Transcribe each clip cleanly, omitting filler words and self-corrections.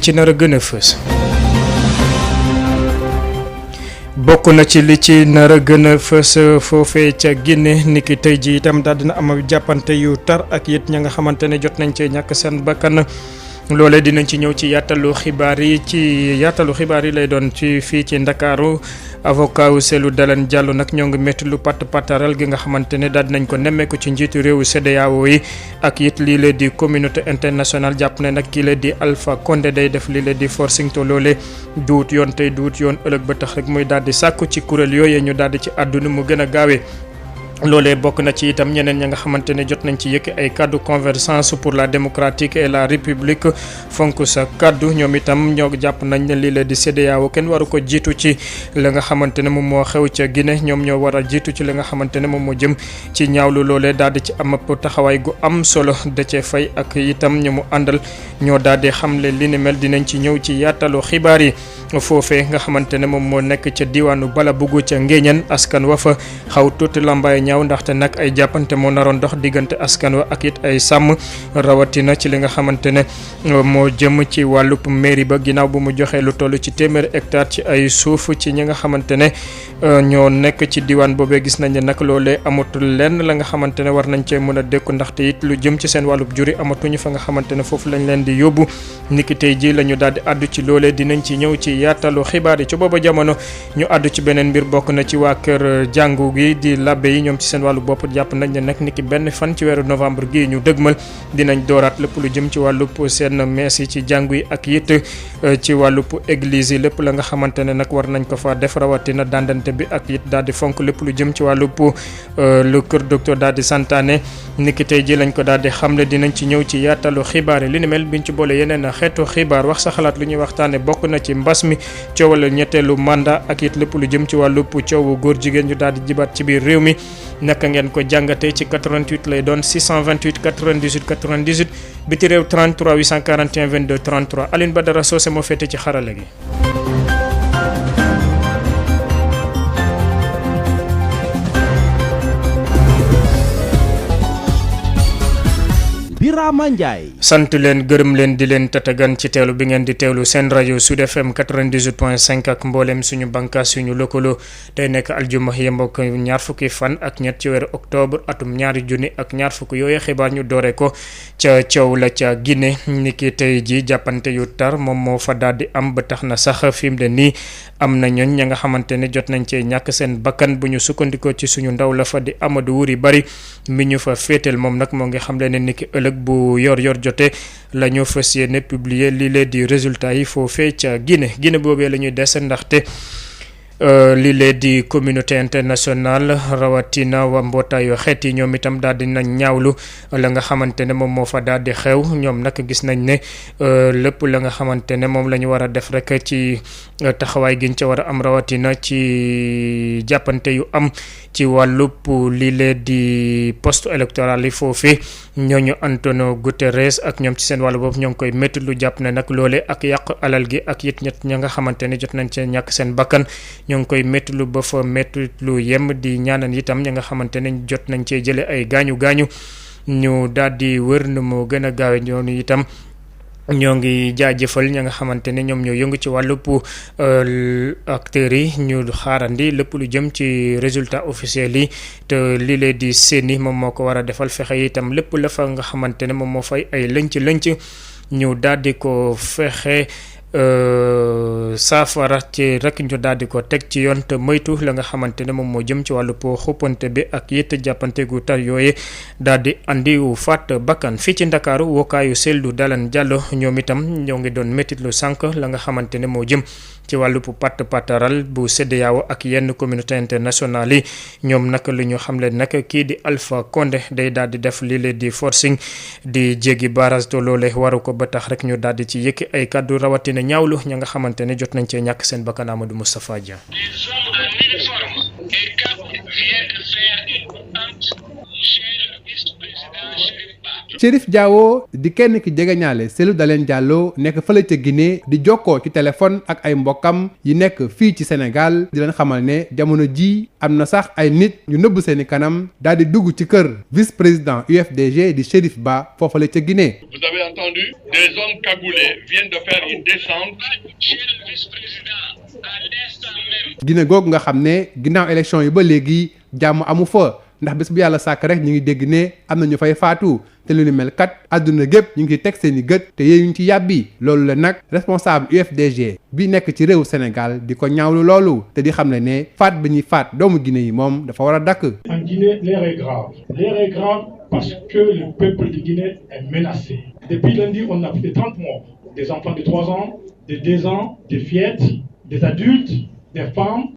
ci nar a gën a fës. bokk na ci li ci nar a gën a fës foofee ca Guinée niki tey ji itam daal dina am jàppante yu tar ak it ña nga xamante ne jot nañ cee ñàkk seen bakkan loolee dinañ ci ñëw ci yaatalu xibaar yi lay doon ci fii ci Ndakaaru avocat wu Cellou Dalein Diallo nag ñoo ngi métti lu pataral gi nga xamante ne daal dinañ ko nemmeeku ci njiitu réewu CEDEAO yi ak it lii la di communauté internationale jàpp ne nag kii la di Alpha Condé day def lii la di forcing to loolee duut yoon tey duut yoon ëllëg ba tax rek muy daal di sàkku ci kuréel yooyee ñu daal di ci àdduna mu gën a gaawee. loolee bokk na ci itam ñeneen ña nga xamante ne jot nañ ci yëkk ay kaddu convergence pour la démocratique et la république fonk sa kaddu ñoom itam ñoo jàpp nañ ne lii la di CEDEAO kenn waru ko jiitu ci la nga xamante ne moom moo xew ca Guinée ñoom ñoo war a jiitu ci la nga xamante ne moom moo jëm ci ñaawlu loolee daal di ci am taxawaay gu am solo da cee fay ak itam ñu mu àndal ñoo daal di xamle li ni mel dinañ ci ñëw ci yaatalu xibaar yi foofee nga xamante ne moom moo nekk ca diwaanu Balabougou ca Ngéeñan askan wa fa xaw tuuti lambaay ñaaw ndaxte nag ay jàppante moo naroon dox diggante askan wa ak it ay sàmm rawatina ci li nga xamante ne moo jëm ci wàllub mairie ba ginnaaw bu mu joxee lu toll ci téeméeri hectare ci ay suuf ci ñi nga xamante ne ñoo nekk ci diwaan boobee gis nañ ne nag loolee amatul lenn la nga xamante ne war nañ cee mën a dékku ndaxte it lu jëm ci seen wàllub juri amatuñu fa nga xamante ne foofu lañ leen di yóbbu niki tey ji la ñu daal di àddu ci loolee dinañ ci ñëw ci yaatalu xibaar yi ci booba jamono ñu àddu ci beneen mbir bokk na ci waa kër jàngu gi di labbe yi ñoom ci seen wàllu bopp jàpp nañ ne nag niki benn fan ci weeru novembre gi ñu dëgmal dinañ dooraat lépp lu jëm ci wàllub seen mees yi ci jàngu yi ak it ci wàllub église yi lépp la nga xamante ne nag war nañ ko fa def rawatina dandante bi ak it daal di fonk lépp lu jëm ci wàllub lu kër docteur daal di santaane niki tey ji lañ ko daal di xamle dinañ ci ñëw ci yaatalu xibaar yi li ni mel biñ ci boole yeneen xeetu xibaar wax sa xalaat lu ñuy waxtaane bokk na ci mbas mi coowal ñetteelu mandat ak it lépp lu jëm ci wàllub coowu góor jigéen ñu daal di jibaat ci biir réew mi naka ngeen ko jàngatee ci 88 lay doon 628 98 98 biti réew 33 841 22 33 Aline Badara Socé moo féete ci xarala gi. Birama Ndiaye. sant leen gërëm leen di leen tatagan ci teewlu bi ngeen di teewlu seen rajo Sud FM 98.5 ak mboolem suñu bànqaas suñu lëkkaloo tey nekk aljuma yembok ñaar fukki fan ak ñett ci weeru octobre atum ñaari junni ak ñaar fukk yooyu xibaar ñu doore ko ca coow la ca Guinée niki tey ji jàppante yu tar moom moo fa daal di am ba tax na sax fi mu ne nii am na ñooñ ña nga xamante ne jot nañ cee ñàkk seen bakkan bu ñu sukkandikoo ci suñu ndaw la fa di Amadou Wuri Bari mi ñu fa féeteel moom nag moo ngi xam leen ne niki ëllëg bu yor jotee la ñu fas yéene publier lii lee di résultat yi foofee ca Guinée boobee la ñuy des ndaxte lii lee di communauté internationale rawatina wa mbootaayu xeet yi ñoom itam daal di nañ ñaawlu la nga xamante ne moom moo fa daal di xew ñoom nag gis nañ ne lépp la nga xamante ne moom la ñu war a def rek ci taxawaay giñ ca war a am rawatina ci jàppante yu am ci wàllub lii lee di poste électoral yi foofee ñooñu Antonio Guterres ak ñoom ci seen wàllu bopp ñoo ngi koy métti lu jàpp ne nag loole ak yàq alal gi ak it ñett ña nga xamante ne jot nañ cee ñàkk seen bakkan ñoo ngi koy métti lu ba fa métti lu yem di ñaanal itam ña nga xamante ne jot nañ cee jëlee ay gaañu ñu daal di wër na moo gën a gaawe ñoonu itam ñoo ngi jaajëfal ña nga xamante ne ñoom ñoo yëngu ci wàllub acteurs yi ñu xaarandi lépp lu jëm ci résultat officiel yi te lii lee di seeni moom moo ko war a defal fexe itam lépp la fa nga xamante ne moom moo fay ay lënc ñu daal di ko fexe saafara ci rek ñu daal di ko teg ci yoon te moytu la nga xamante ne moom moo jëm ci wàllu xuppante bi ak it jàppante gu tar yooye daal di andi wu faat bakkan fii ci Ndakaaru wookaayu Cellou Dalein Diallo ñoom itam ñoo ngi doon métit lu sànq la nga xamante ne moo jëm ci wàllu pataral bu CEDEAO ak yenn communauté internationale yi ñoom nag lu ñu xamle nag kii di Alpha Condé day daal di def lii di forcing di jéggi barrage to loole waru ko ba tax rek ñu daal di ci yëkki ay kàddu rawatina ñaawlu ña nga xamante ne jot nañ cee ñàkk seen bakkan Amadou Moustapha Dia. Chérif Diao di kenn ki jegeñaale Cellou Dalein Diallo nekk fële ca Guinée di jokkoo ci téléphone ak ay mbokkam yi nekk fii ci Sénégal di leen xamal ne jamono ji am na sax ay nit ñu nëbb seeni kanam daal di dugg ci kër vice-président UFDG di Chérif Ba foofale ca Guinée. Vous avez entendu, des hommes cagoulés viennent de faire une descente chez le vice-président à l'instant même. Guinée googu nga xam ne ginnaaw élection yi ba léegi jàmm amu fa ndax bés bu yàlla sàkk rek ñu ngi dégg ne am na ñu fay faatu te lu ni mel kat àdduna gépp ñu ngi teg seen i gët te yéeyuñ ci yàbbi loolu la nag responsable UFDG bi nekk ci réewu Sénégal di ko ñaawlu loolu te di xam ne faat bi ñuy faat doomu Guinée yi moom dafa war a dakk. En Guinée, l'heure est grave. L'heure est grave parce que le peuple de Guinée est menacé. Depuis lundi, on a plus de 30 morts. Des enfants de 3 ans, de 2 ans, des fillettes, des adultes.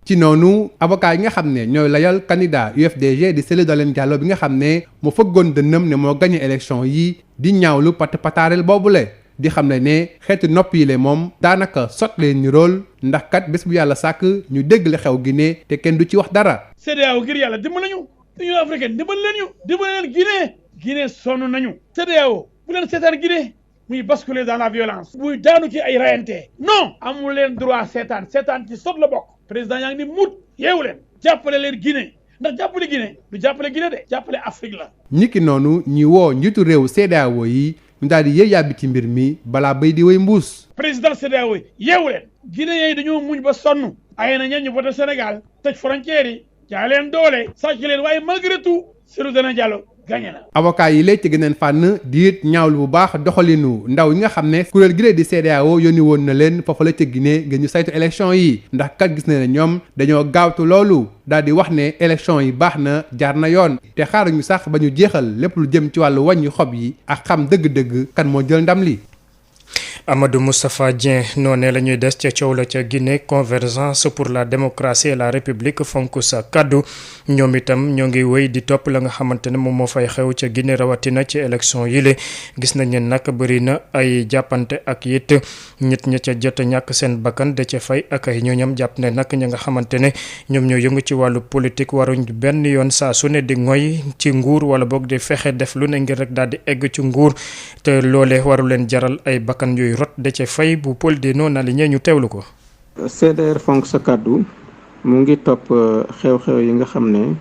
ci noonu avocat yi nga xam ne ñooy layal candidat UFDG di Cellou Dalein Diallo bi nga xam ne mu fëggoon dënnam ne moo gagné élection yi di ñaawlu pataareel boobule di xam ne xeetu nopp yi le moom daanaka sot leen ñu rôle ndax kat bés bu yàlla sàkk ñu dégg la xew Guinée te kenn du ci wax dara. CEDEAO ngir yàlla dimbali nañu Union africaine dimbali leen Guinée sonn nañu. CEDEAO bu leen seetaan Guinée muy basculer dans la violence muy daanu ci ay rayante non amul leen droit seetaan ci sot la bokk président yaa ngi ni mut yeewu leen jàppale leen Guinée ndax jàppale Guinée du jàppale Guinée de jàppale Afrique la. niki noonu ñi woo njiitu réew CEDEAO yi ñu daal di yëy yàbbi ci mbir mi balaa bay di wéy mbuus. président CEDEAO yi yeewu leen Guinée yi dañoo muñ ba sonn ay na ñan ñu voté Sénégal tëj frontière yi jaay leen doole sàcc leen waaye malgré tout Cellou Dalein Diallo avocat yi lay ci geneen fànn di it ñaawlu bu baax doxalinu ndaw yi nga xam ne kuréel gi di CEDEAO yónni woon na leen foofa la ca Guinée ngir ñu saytu élection yi ndax kat gis na ne ñoom dañoo gaawtu loolu daal di wax ne élection yi baax na jaar na yoon te xaaruñu sax ba ñu jeexal lépp lu jëm ci wàllu wàññi xob yi ak xam dëgg-dëgg kan moo jël ndam li. Amadou Moustapha Dieng noonee la ñuy des ca coow la ca Guinée convergence pour la démocratie et la république fonk sa kaddu ñoom itam ñoo ngi wéy di topp la nga xamante ne moom moo fay xew ca Guinée rawatina ci élection yi le gis nañ ne nag bëri na ay jàppante ak it nit ña ca jot a ñàkk seen bakkan da ca fay ak ay ñooñam jàpp ne nag ña nga xamante ne ñoom ñoo yëngu ci wàllu politique waruñ benn yoon saa su ne di ngoy ci nguur wala boog di fexe def lu ne ngir rek daal di egg ci nguur te loolee waru leen jaral ay bakkan yooyu rot da ca fay bu Paul de non aligné ñu teewlu ko. CDR fonk sa kàddu mu ngi topp xew-xew yi nga xam ne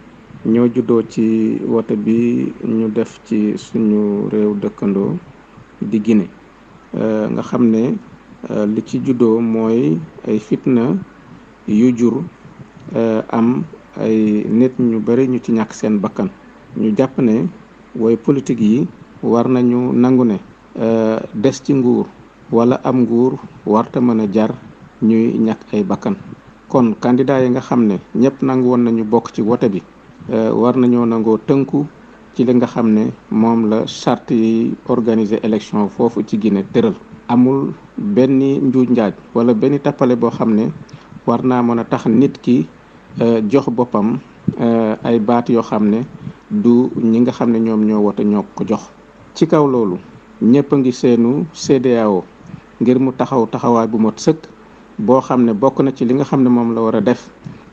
ñoo juddoo ci wote bi ñu def ci suñu réew dëkkandoo di Guinée nga xam ne li ci juddoo mooy ay fitna yu jur am ay nit ñu bari ñu ci ñàkk seen bakkan ñu jàpp ne way politique yi war nañu nangu ne des ci nguur wala am nguur warta mën a jar ñuy ñàkk ay bakkan kon candidat yi nga xam ne ñëpp nangu woon nañu bokk ci wote bi war nañoo nangoo tënku ci li nga xam ne moom la charte yi organiser élection foofu ci Guinée tëral amul benn njuuj njaaj wala benn tappale boo xam ne war naa mën a tax nit ki jox boppam ay baat yoo xam ne du ñi nga xam ne ñoom ñoo wote ñoo ko jox ci kaw loolu ñëpp a ngi seenu CEDEAO ngir mu taxawaay bu mot sëkk boo xam ne bokk na ci li nga xam ne moom la war a def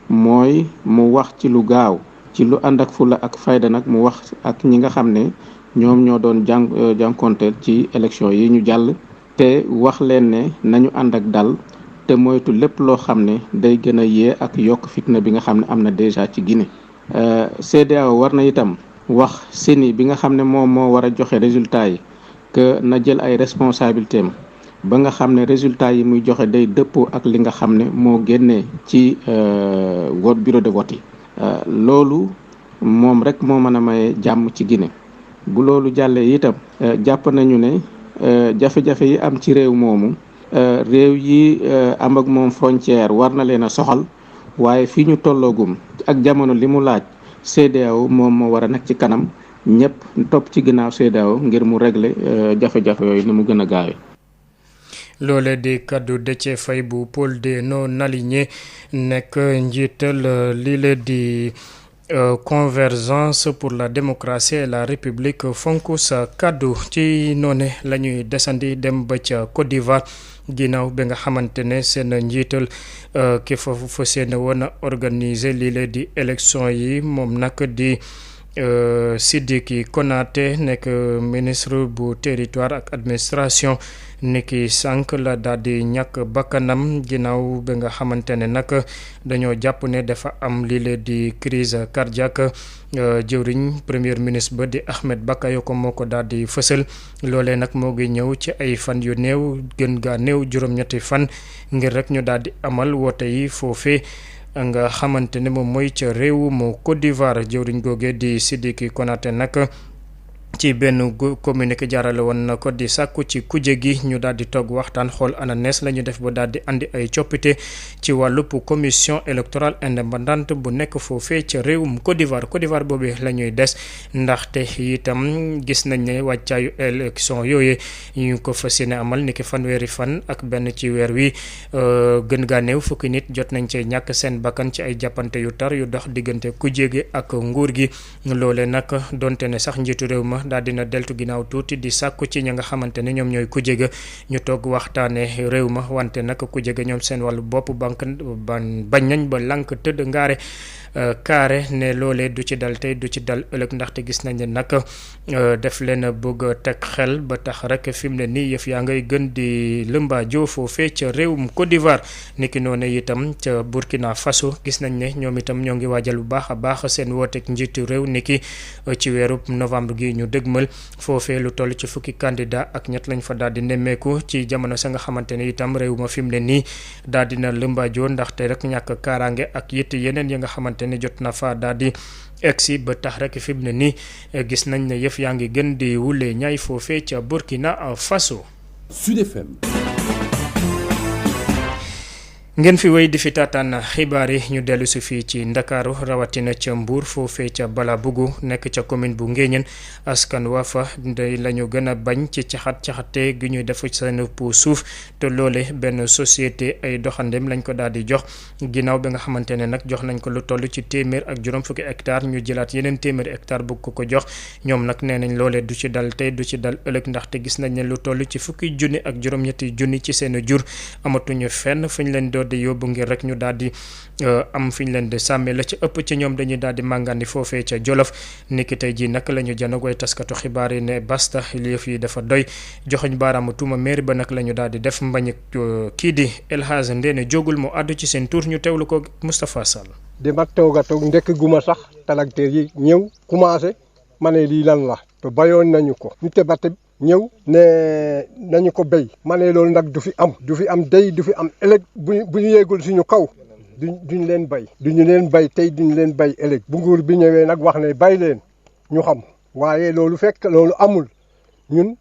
mooy mu wax ci lu gaaw ci lu ànd ak fulla ak fayda nag mu wax ak ñi nga xam ne ñoom ñoo doon jànkonteel ci élection yi ñu jàll te wax leen ne nañu ànd ak dal te moytu lépp loo xam ne day gën a yee ak yokk fitna bi nga xam ne am na déjà ci Guinée. CEDEAO war na itam wax CENI bi nga xam ne moom moo war a joxe résultat yi que na jël ay responsabilités am ba nga xam ne résultat yi muy joxe day dëppoo ak li nga xam ne moo génnee ci vote bureau de vote yi loolu moom rek moo mën a maye jàmm ci Guinée bu loolu jàllee itam jàpp nañu ne jafe-jafe yi am ci réew moomu réew yi am ak moom frontière war na leen a soxal waaye fii ñu tolloogum ak jamono li mu laaj CEDEAO moom moo war a nekk ci kanam ñëpp topp ci ginnaaw CEDEAO ngir mu régler jafe-jafe yooyu ni mu gën a gaawee. loole di kaddu Déthié Faye bu Paul de non aligné nekk njiital lii la di convergence pour la démocratie et la république fonk sa kaddu ci noone la ñuy desandi dem ba ca Côte d'Ivoire ginnaaw bi nga xamante ne seen njiital ki foofu fa seen woon a organiser lii la di élection yi moom nag di Sidiki Konaté nekk ministre bu territoire ak administration niki sànq la daal di ñàkk bakkanam ginnaaw bi nga xamante ne nag dañoo jàpp ne dafa am lii di crise cardiaque jëwriñ premier ministre ba di Ahmed Bakayoko moo ko daal di fësal loolee nag moo ngi ñëw ci ay fan yu néew gën gaa néew juróom-ñetti fan ngir rek ñu daal di amal woote yi foofee nga xamante ne moom mooy ca réew mu Côte d'Ivoire jëwriñ googee di Sidiki Konaté nag ci benn communiqué jaarale woon na ko di sàkku ci kuje gi ñu daal di toog waxtaan xool ana nees la ñu def ba daal di andi ay coppite ci wàllub commission électorale indépendante bu nekk foofee ca réewum Côte d'Ivoire boobu la ñuy des ndaxte itam gis nañ ne wàccaayu élection yooyu ñu ko fas yéene amal niki fanweeri fan ak benn ci weer wi gën gaa néew fukki nit jot nañ cee ñàkk seen bakkan ci ay jàppante yu tar yu dox diggante kuje gi ak nguur gi loole nag donte ne sax njiitu réew ma daal dina deltu ginnaaw tuuti di sàkku ci ña nga xamante ne ñoom ñooy kuje ga ñu toog waxtaane réew ma wante nag kuje ga ñoom seen wàllu bopp bañ nañ ba lànk tëdd ngaare kaare ne loolee du ci dal tey du ci dal ëllëg ndaxte gis nañ ne nag def leen bëgg teg xel ba tax rek fi mu ne nii yëf yaa ngay gën di lëmbaajoo foofee ca réewum Côte d'Ivoire niki noonu itam ca Burkina Faso gis nañ ne ñoom itam ñoo ngi waajal bu baax a baax seen wooteeg njiitu réew niki ci weeru novembre gi ñu dëgmal foofee lu toll ci fukki candidat ak ñett lañ fa daal di nemmeeku ci jamono sa nga xamante ne itam réew ma fi mu ne nii daal dina lëmbaajoo ndaxte rek ñàkk kaaraange ak it yeneen yi nga xamante ne jot na fa daal di egsi ba tax rek fi mu ne nii gis nañ ne yëf yaa ngi gën di wule ñaay foofee ca Burkina Faso. Sud FM. ngeen fi wéy di fi taataan xibaar yi ñu dellu si fii ci ndakaaru rawatina ca Mbour foofee ca Balabougou nekk ca commune bu Nguéniène askan waa fa day la ñu gën a bañ ci caxate gi ñuy def seen suuf te loole benn société ay doxandem lañ ko daal di jox ginnaaw bi nga xamante ne nag jox nañ ko lu toll ci téeméer ak juróom fukki hectare ñu jëlaat yeneen téeméeri hectare bëgg ko jox ñoom nag nee nañ loolee du ci dal tey du ci dal ëllëg ndaxte gis nañ ne lu toll ci fukki junni ak juróom-ñetti junni ci seen jur amatuñu fenn fu ñu leen doon di yóbbu ngir rek ñu daal di am fi ñu leen di sàmmee la ci ëpp ci ñoom dañuy daal di màngandi foofee ca Jolof niki tey jii nag la ñu janoog way taskatu xibaar yi ne basta yëf yi dafa doy joxuñ baaraamu tuuma mairie ba nag la ñu daal di def mbañ kii di El Hadj Ndéné jógul mu àddu ci seen tur ñu teewlu ko Moustapha Sall. dama toog a toog ndekk guma sax tracteur yi ñëw commencé ma ne lii lan la te bayoon nañu ko ñu tebate ñëw ne nañu ko béy ma ne loolu nag du fi am day du fi am ëllëg bu ñu yeegul suñu kaw duñ leen bay tey duñu leen bay ëllëg bu nguur bi ñëwee nag wax ne bay leen ñu xam waaye loolu fekk loolu amul ñun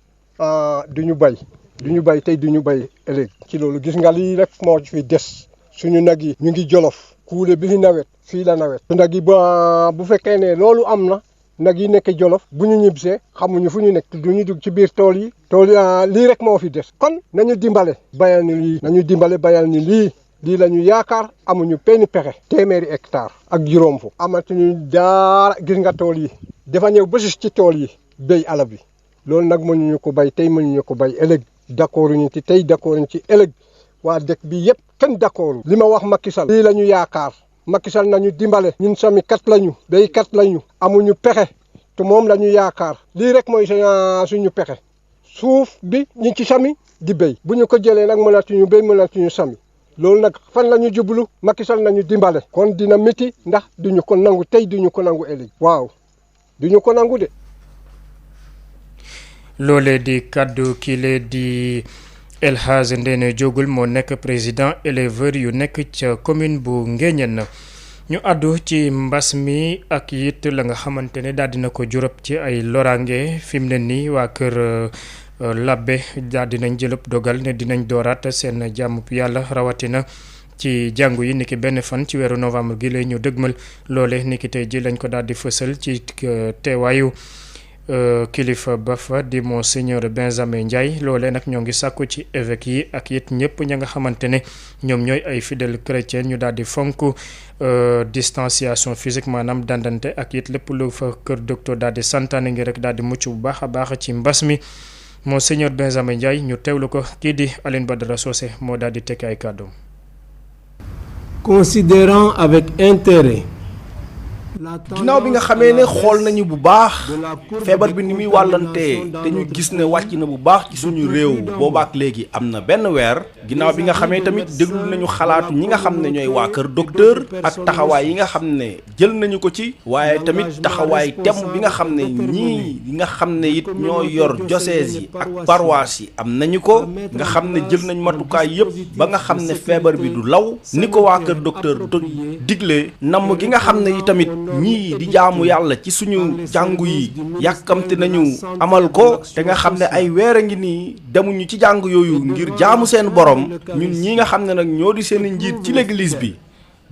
duñu bay tey duñu bay ëllëg ci loolu gis nga lii rek moo fi des suñu nag yi ñu ngi Jolof kuule bi fi nawet fii la nawet su nag yi bu fekkee ne loolu am na nag yi nekk Jolof bu ñu ñibbisee xamuñu fu ñu nekk duñu dugg ci biir tool yi lii rek moo fi des kon nañu dimbale bayal ni lii la ñu yaakaar amuñu benn pexe téeméeri hectare ak juróom fu amatuñu daara gis nga tool yi dafa ñëw ba ci tool yi béy ala bi loolu nag mënuñu ko bay tey mënuñu ko bay ëllëg d'accord ñu ci tey d'accord ñu ci ëllëg waa dëkk bi yëpp kenn d'accord li ma wax Macky Sall lii la ñu yaakaar Macky Sall nañu dimbale ñun sami kat lañu béykat lañu amuñu pexe te moom la ñu yaakaar lii rek mooy suñu pexe suuf bi ñu ci sami di béy bu ñu ko jëlee nag mënatuñu béy mënatuñu sami loolu nag fan la ñu jublu Macky Sall nañu dimbale kon dina métti ndax duñu ko nangu tey duñu ko nangu ëllëg waaw duñu ko nangu de. loolee di kàddu kile di El Hadj Ndéné Diogul moo nekk président éleveur yu nekk ca commune bu Nguéniène ñu àddu ci mbas mi ak it la nga xamante ne daal dina ko juróom ci ay loraange fi mu ne nii waa kër labbe daal dinañ jëlëb dogal ne dinañ dooraat seen jàmm yàlla rawatina ci jàngu yi niki benn fan ci weeru novembre gi lay ñu dëgmal loole niki tey ji lañ ko daal di fësal ci teewaayu kilifa ba fa di Monseigneur Benjamin Ndiaye loolee nag ñoo ngi sàkku ci évêque yi ak it ñëpp ña nga xamante ne ñoom ñooy ay fidèles chrétiens ñu daal di fonk distanciation physique maanaam dandante ak it lépp lu fa kër docteur daal di santaane ngi rek daal di mucc bu baax a baax ci mbas mi Monseigneur Benjamin Ndiaye ñu teewlu ko kii di Aline Badara Socé moo daal di tekki ay kàddoom. Considérant avec intérêt ginnaaw bi nga xamee ne xool nañu bu baax feebar bi ni muy wàllantee te ñu gis ne wàcc na bu baax ci suñu réew boobaak léegi am na benn weer ginnaaw bi nga xamee tamit déglu nañu xalaatu ñi nga xam ne ñooy waa kër docteur ak taxawaay yi nga xam ne jël nañu ko ci waaye tamit taxawaay tem bi nga xam ne ñii yi nga xam ne it ñoo yor diocèse yi ak paroisse yi am nañu ko nga xam ne jël nañ matukaay yëpp ba nga xam ne feebar bi du law ni ko waa kër docteur digle namm gi nga xam ne yi tamit ñii di jaamu yàlla ci suñu jàngu yi yàkkamte nañu amal ko te nga xam ne ay weer a ngi nii demuñu ci jàngu yooyu ngir jaamu seen borom ñun ñi nga xam ne nag ñoo di seen njiit ci l'église bi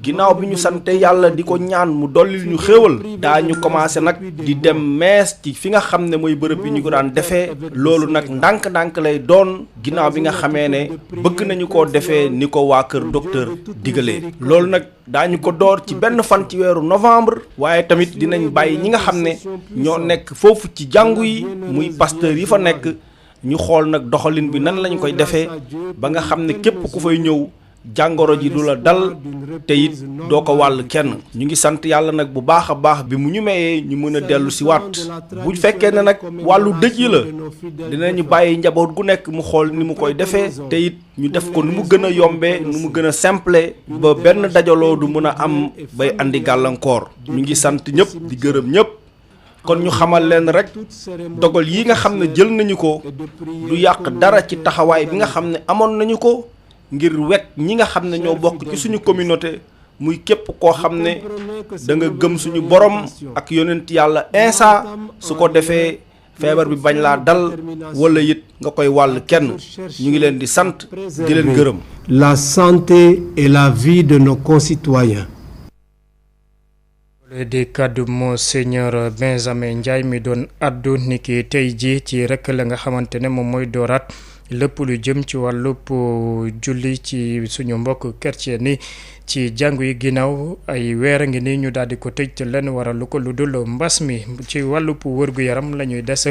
ginnaaw bi ñu sante yàlla di ko ñaan mu dolli ñu xéewal daañu commencé nag di dem mees ci fi nga xam ne mooy bërëb bi ñu ko daan defee loolu nag ndànk-ndànk lay doon ginnaaw bi nga xamee ne bëgg nañu koo defee ni ko waa kër docteur digalee loolu nag daañu ko door ci benn fan ci weeru novembre waaye tamit dinañ bàyyi ñi nga xam ne ñoo nekk foofu ci jàngu yi muy pasteur yi fa nekk ñu xool nag doxalin bi nan lañ koy defee ba nga xam ne képp ku fay ñëw jàngoro ji du la dal te it doo ko wàll kenn ñu ngi sant yàlla nag bu baax a baax bi mu ñu mayee ñu mën a dellu si waat bu fekkee ne nag wàllu dëj yi la dinañu bàyyi njaboot gu nekk mu xool ni mu koy defee te it ñu def ko nu mu gën a yombee nu mu gën a simple ba benn dajaloo du mën a am bay andi gàllankoor ñu ngi sant ñëpp di gërëm ñëpp kon ñu xamal leen rek dogal yi nga xam ne jël nañu ko du yàq dara ci taxawaay bi nga xam ne amoon nañu ko ngir wekk ñi nga xam ne ñoo bokk ci suñu communauté muy képp koo xam ne da nga gëm suñu borom ak yonent yàlla Insa su ko defee feebar bi bañ laa dal wala it nga koy wàll kenn ñu ngi leen di sant di leen gërëm. La santé et la vie de nos concitoyens. di kàddu Monseigneur Benjamin Ndiaye mi doon addu niki tey ji ci rek la nga xamante ne moom mooy dooraat lépp lu jëm ci wàllub julli ci suñu mbokk chrétien ni ci jàngu yi ginnaaw ay weer a ngi ni ñu daal di ko tëj te lenn waralu ko lu dul mbas mi ci wàllub wërgu-yaram la ñuy des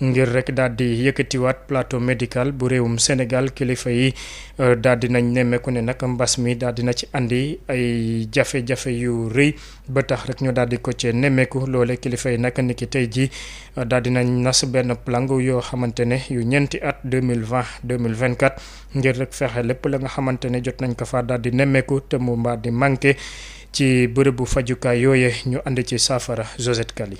ngir rek daal di yëkkatiwaat plateau médical bu réewum Sénégal kilifa yi daal di nañ nemmeeku ne nag mbas mi daal di na ci andi ay jafe-jafe yu rëy ba tax rek ñu daal di ko ci nemmeeku loole kilifa yi nag niki tey ji daal di nañ nas benn plan yoo xamante ne yu ñeenti at 2020-2024 ngir rek fexe lépp la nga xamante ne jot nañ ko fa daal di nemmeeku te mu mbaa di manqué ci bërëbu fajukaay yooye ñu andi ci saafara Josette Kali.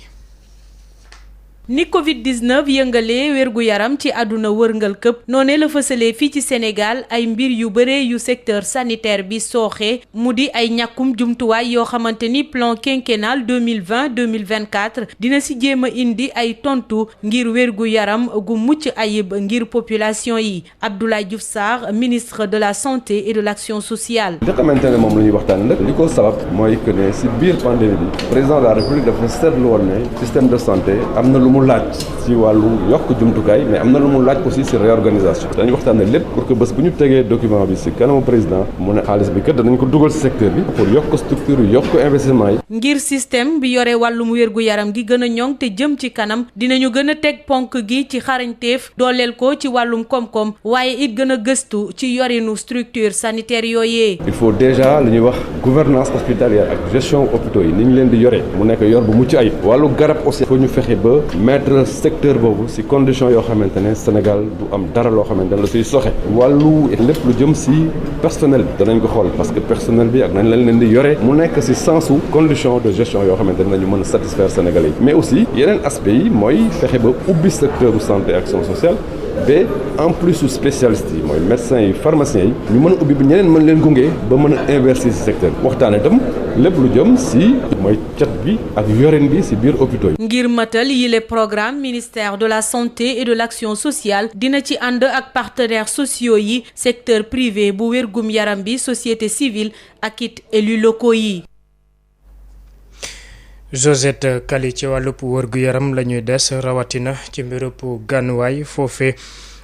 ni Covid-19 yëngalee wérgu yaram ci àdduna wërngal këpp noonee la fësalee fii ci Sénégal ay mbir yu bare yu secteur sanitaire bi sooxe mu di ay ñàkkum jumtuwaay yoo xamante ni plan quinquennal 2020-2024 dina si jéem a indi ay tontu ngir wérgu yaram gu mucc ayib ngir population yi Abdoulaye Diouf Sarr ministre de la santé et de l'action sociale. li nga xamante ne moom la ñuy waxtaan nag li ko sabab mooy que ne si biir pandémie bi président de la République dafa seetlu woon ne système de santé am na lu mu laaj ci wàllu yokk jumtukaay mais am na lu mu laaj aussi ci réorganisation dañu waxtaanee lépp pour que bés bu ñu tegee document bi ci kanamu président mu ne xaalis bi kat danañ ko dugal ci secteur bi pour yokk structure yi yokk investissement yi. ngir système bi yore wàllum wérgu yaram gi gën a ñoŋ te jëm ci kanam dinañu gën a teg ponk gi ci xarañteef dooleel ko ci wàllum koom-koom waaye it gën a gëstu ci yorinu structure sanitaire yooyee. il faut déjà li ñuy wax gouvernance hospitalière ak gestion hôpitaux yi ni ñu leen di yore mu nekk yor bu mucc ayib wàllu garab aussi faut ñu fexe ba mettre secteur boobu ci condition yoo xamante ne Sénégal du am dara loo xamante ne la siy soxe wàllu lépp lu jëm ci personnel bi danañ ko xool parce que personnel bi ak nañ leen di yore mu nekk ci sensu condition de gestion yoo xamante ne nañu mën a satisfaire Sénégalais yi mais aussi yeneen aspect yi mooy fexe ba ubbi secteur santé et action sociale ba en plus su spécialistes yi mooy médecins yi pharmaciens yi ñu mën a ubbi bi ñeneen mën leen gunge ba mën a investir ci secteur bi waxtaane itam lépp lu jëm ci mooy cat bi ak yorin bi ci biir hôpitaux yi. ngir matal yile programme ministère de la santé et de l'action sociale dina ci ànd ak partenaires sociaux yi secteur privé bu wérgum yaram bi société civile ak it élus locaux yi. Josette Kali ci wàllub wërgu yaram la ñuy des rawatina ci mbirub gànnuwaay foofe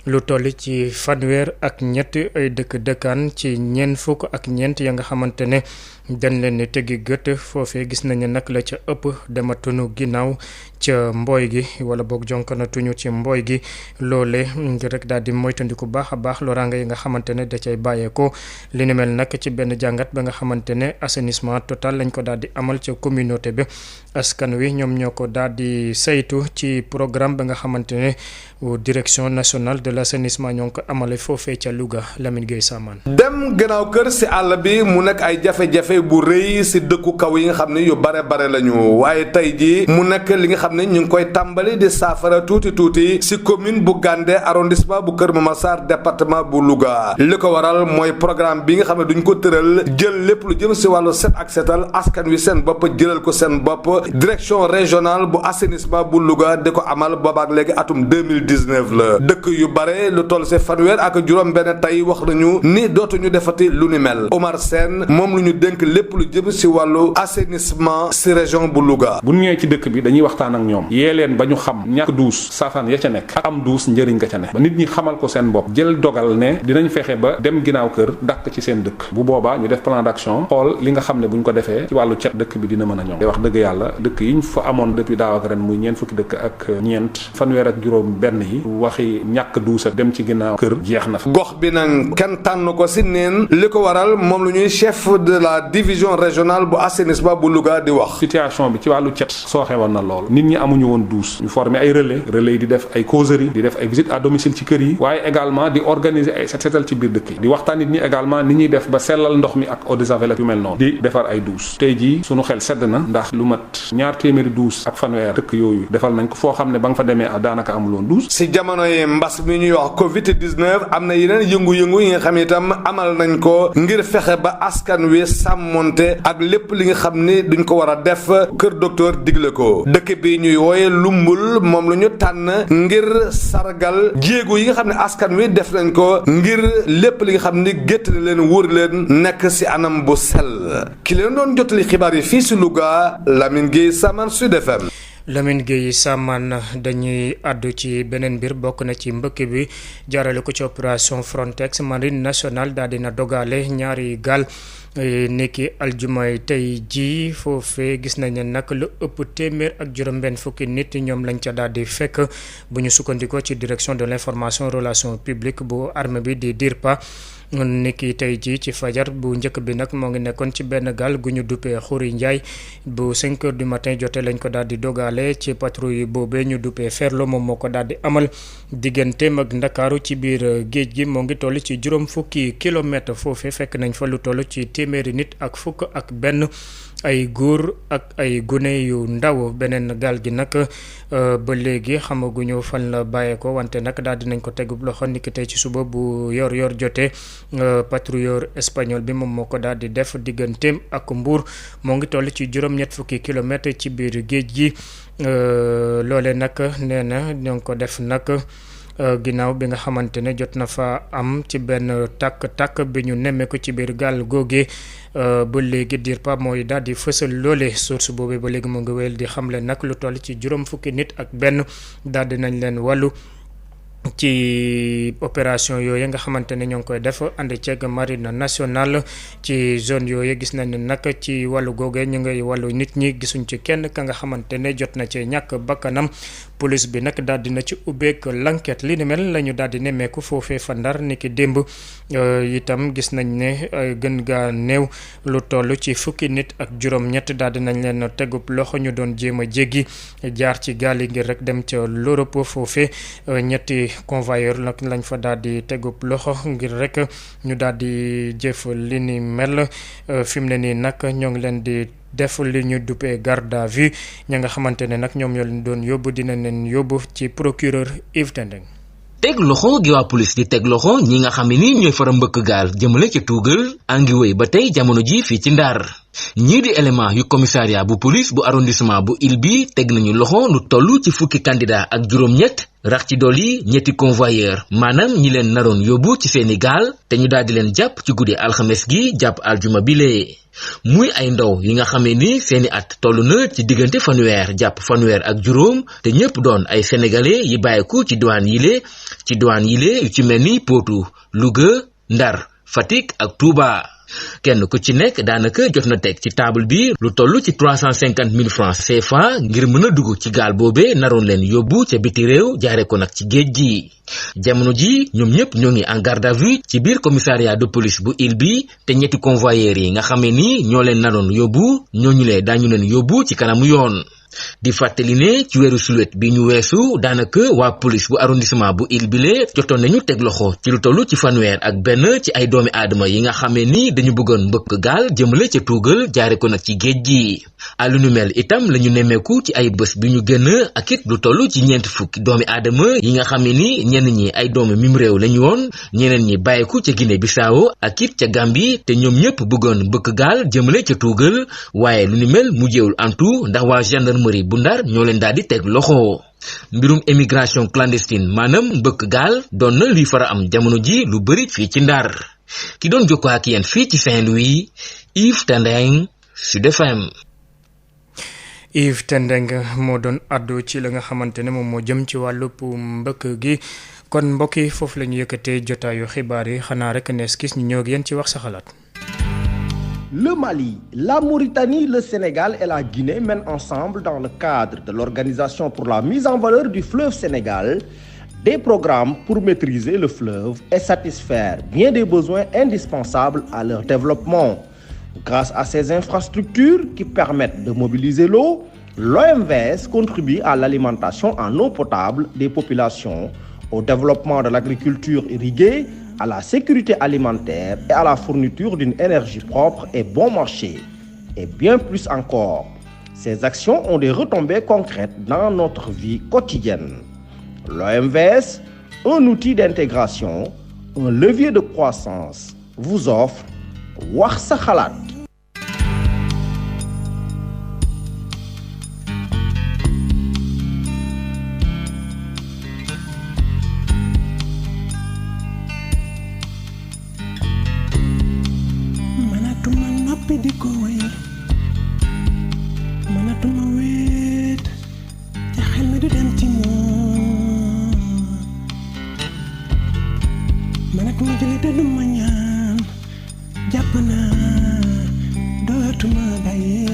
lu toll ci fanweer ak ñett ay dëkkaan ci ñeent fukk ak ñeent ya nga xamante ne dañ leen tegi gët foofee gis nañu nag la ca ëpp dematunu ginnaaw ca mbooy gi wala boog jonkanatuñu ci mbooy gi loole ngir rek daal di moytandiku baax a baax loraanga yi nga xamante ne da cay bàyyeekoo li ni mel nag ci benn jàngat ba nga xamante ne assainissement total lañ ko daal di amal ca communauté bi askan wi ñoom ñoo ko daal di saytu ci programme ba nga xamante ne direction nationale de l'assainissement ñoo ngi ko amale foofee ca Louga Lamine Gueye Samane. dem gannaaw kër si àll bi mu nekk ay jafe-jafe bu rëy si dëkku kaw yi nga xam ne yu bare lañu waaye tey jii mu nekk li nga xam ne ñu ngi koy tàmbali di saafara tuuti si commune bu Gandé arrondissement bu Kër Massar département bu Louga li ko waral mooy programme bi nga xam ne duñ ko tëral jël lépp lu jëm si wàllu set ak setal askan wi seen bopp jëlal ko seen bopp direction régionale bu assainissement bu Louga di ko amal boobaak léegi atum 2019 la dëkk yu bare lu toll si fanweer ak juróom benn tey wax nañu ni dootuñu defati lu ni mel Omar Sène moom lu ñu dénk lépp lu jëm si wàllu assainissement si région bu Louga. bu ñëwee ci dëkk bi dañuy waxtaan ak ñoom yee leen ba ñu xam ñàkk duus saafaan ya ca nekk ak am duus njëriñ nga ca nekk ba nit ñi xamal ko seen bopp jël dogal ne dinañ fexe ba dem ginnaaw kër dàq ci seen dëkk bu boobaa ñu def plan d'action xool li nga xam ne buñ ko defee ci wàllu cet dëkk bi dina mën a ñoŋ. wax dëgg yàlla dëkk yi ñu fa amoon depuis daaw ak ren muy ñeent fukki dëkk ak ñeent fanweer ak juróom benn yi waxi ñàkk duusa dem ci ginnaaw kër jeex na fa. gox bi nag kenn tànn ko si neen li ko waral moom lu ñuy chef de la division régionale bu assainissement bu Louga di wax. situation bi ci wàllu cet sooxe woon na lool nit ñi amuñu woon douche ñu former ay relais yi di def ay causerie di def ay visite à domicile ci kër yi waaye également di organiser ay set setal ci biir dëkk yi di waxtaan nit ñi également ni ñuy def ba sellal ndox mi ak eau de javel yu mel noonu di defar ay douche tey jii sunu xel sedd na ndax lu mat 200 douche ak fanweer dëkk yooyu defal nañ ko foo xam ne ba nga fa demee daanaka amuloon douche. si jamono yi mbas mi ñuy wax Covid 19 am na yeneen yëngu-yëngu yi nga xam itam amal nañ ko ngir fexe ba askan wi sàmmonte ak lépp li nga xam ni duñ ko war a def kër docteur digle ko dëkk bi ñuy wooye Lumbul moom lu ñu tànn ngir sargal jéego yi nga xam ne askan wi def nañ ko ngir lépp li nga xam ni gétt na leen wóor leen nekk si anam bu sell ki leen doon jotali xibaar yi fii si Louga Lamine Gueye Samane Sud FM. Lamine Gueye Samane dañuy àddu ci beneen mbir bokk na ci mbëkk bi jaarale ko ci opération Frontex marine nationale daal dina dogale ñaari gaal nekki aljumay tey ji foofee gis nañ ne nag lu ëpp téeméer ak juróom-benn fukki nit ñoom lañ ca daal di fekk bu ñu sukkandikoo ci direction de l'information relations publiques bu armée bi di DIRPA niki tey jii ci fajar bu njëkk bi nag moo ngi nekkoon ci benn gaal gu ñu duppee Xuri Njaay bu 5 heures du matin jotee lañ ko daal di dogale ci patrouille boobee ñu duppee Ferlo moom moo ko daal di amal digganteem ak Ndakaaru ci biir géej gi moo ngi toll ci juróom fukki kilomètre foofee fekk nañ fa lu toll ci téeméeri nit ak fukk ak benn ay góor ak ay gune yu ndaw beneen gaal gi nag ba léegi xamaguñu fan la bàyyeekoo wante nag daal dinañ ko tegub loxo niki tey ci suba bu yor jotee patrouilleur espagnol bi moom moo ko daal di def digganteem ak Mbuur moo ngi toll ci juróom-ñett fukki kilomètre ci biir géej gi loole nag nee na ñoo ngi ko def nag ginnaaw bi nga xamante ne jot na fa am ci benn tàkk-tàkk bi ñu nemmeeku ci biir gaal googe ba léegi DIRPA mooy daal di fësal loole source boobee ba léegi mu ngi wéyal di xamle nag lu toll ci juróom fukki nit ak benn daal di nañ leen wàllu ci opération yooyu nga xamante ne ñoo ngi koy def ànd ceeg marine nationale ci zone yooyu gis nañ ne nag ci wàllu googee ñu ngay wàllu nit ñi gisuñ ci kenn ka nga xamante ne jot na ci ñàkk bakkanam police bi nag daal dina ci ubbeek l'enquête li ni mel la ñu daal di nemmeeku foofee fa Ndar niki démb itam gis nañ ne gën gaa néew lu toll ci fukki nit ak juróom-ñett daal di nañ leen tegub loxo ñu doon jéem a jéggi jaar ci gaal yi ngir rek dem ca l'Europe foofee ñetti convoyeur nag lañ fa daal di tegub loxo ngir rek ñu daal di jëf li ni mel fi mu ne nii nag ñoo ngi leen di def li ñu duppee garde à vue ña nga xamante ne nag ñoom ñoo leen doon yóbbu dinañ leen yóbbu ci procureur Yves Tendeng. teg loxo gi waa police di teg loxo ñi nga xam ne ni ñooy fara mbëkk gaal jëmale ca tuugal angi wéy ba tey jamono ji fii ci Ndar ñii di élément yu commissariat bu police bu arrondissement bu Ile bi teg nañu loxo lu toll ci fukki candidat ak juróom-ñett rax ci dolli ñetti convoyeur maanaam ñi leen naroon yóbbu ci seeni gaal te ñu daal di leen jàpp ci guddi alxames gi jàpp aljuma bile. muy ay ndaw yi nga xamee ni seeni at toll na ci diggante fanweer jàpp fanweer ak juróom te ñëpp doon ay sénégalais yi bàyyeeku ci douane yile yu ci mel ni Potou Louga Ndar Fatick ak Touba. kenn ku ci nekk daanaka jot na teg ci table bi lu toll ci 350 000 francs CFA ngir mën a dugg ci gaal boobe naroon leen yóbbu ca biti réew jaare ko nag ci géej gi. jamono ji ñoom ñëpp ñoo ngi en garde à vue ci biir commissariat de police bu Ile bi te ñetti convoyeurs yi nga xamee ni ñoo leen naroon yóbbu ñooñu lee daañu leen yóbbu ci kanamu yoon. di fàttali ne ci weeru sulet bi ñu weesu daanaka waa police bu arrondissement bu Ile bile jotoon nañu teg loxo ci lu toll ci fanweer ak benn ci ay doomi aadama yi nga xamee ni dañu bëggoon mbëkk gaal jëmale ca tuugal jaare ko nag ci géej gi. lu nu mel itam lañu nemmeeku ci ay bés bi ñu génn ak it lu toll ci 40 doomi aadama yi nga xamee ni ñenn ñi ay doomi mim réew lañu woon ñeneen ñi bàyyeeku ca Guinée Bissau ak it ca Gambie te ñoom ñëpp bëggoon mbëkk gaal jëmale ca tuugal waaye lu nu mel mujjeewul antu ndax waa gendarmerie bu Ndar ñoo leen daal di teg loxo. mbirum émigration clandestine maanaam mbëkk gaal doon na luy fara am jamono ji lu bari fii ci Ndar ki doon jokkoo ak yéen fii ci Saint-Louis Yves Tendeng Sud FM. Yves Tendeng moo doon addu ci la nga xamante ne moom moo jëm ci wàllub mbëkk gi kon mbokk yi foofu la ñu yëkkatee jotaayu xibaar yi xanaa rek nees gis ñu ñëw ak yéen ci wax sa xalaat. Le Mali, la Mauritanie, le Sénégal et la Guinée mènent ensemble dans le cadre de l'Organisation pour la mise en valeur du fleuve Sénégal des programmes pour maîtriser le fleuve et satisfaire bien des besoins indispensables à leur développement. Grâce à ces infrastructures qui permettent de mobiliser l'eau, l'OMVS contribue à l'alimentation en eau potable des populations, au développement de l'agriculture irriguée, à la sécurité alimentaire et à la fourniture d'une énergie propre et bon marché, et bien plus encore. Ces actions ont des retombées concrètes dans notre vie quotidienne. L'OMVS, un outil d'intégration, un levier de croissance, vous offre Wax sa xalaat. di ko way mënatuma wéet te xel mi du dem ci moom mënatuma jëli te du ma ñaan jàpp naa dootuma bàyyi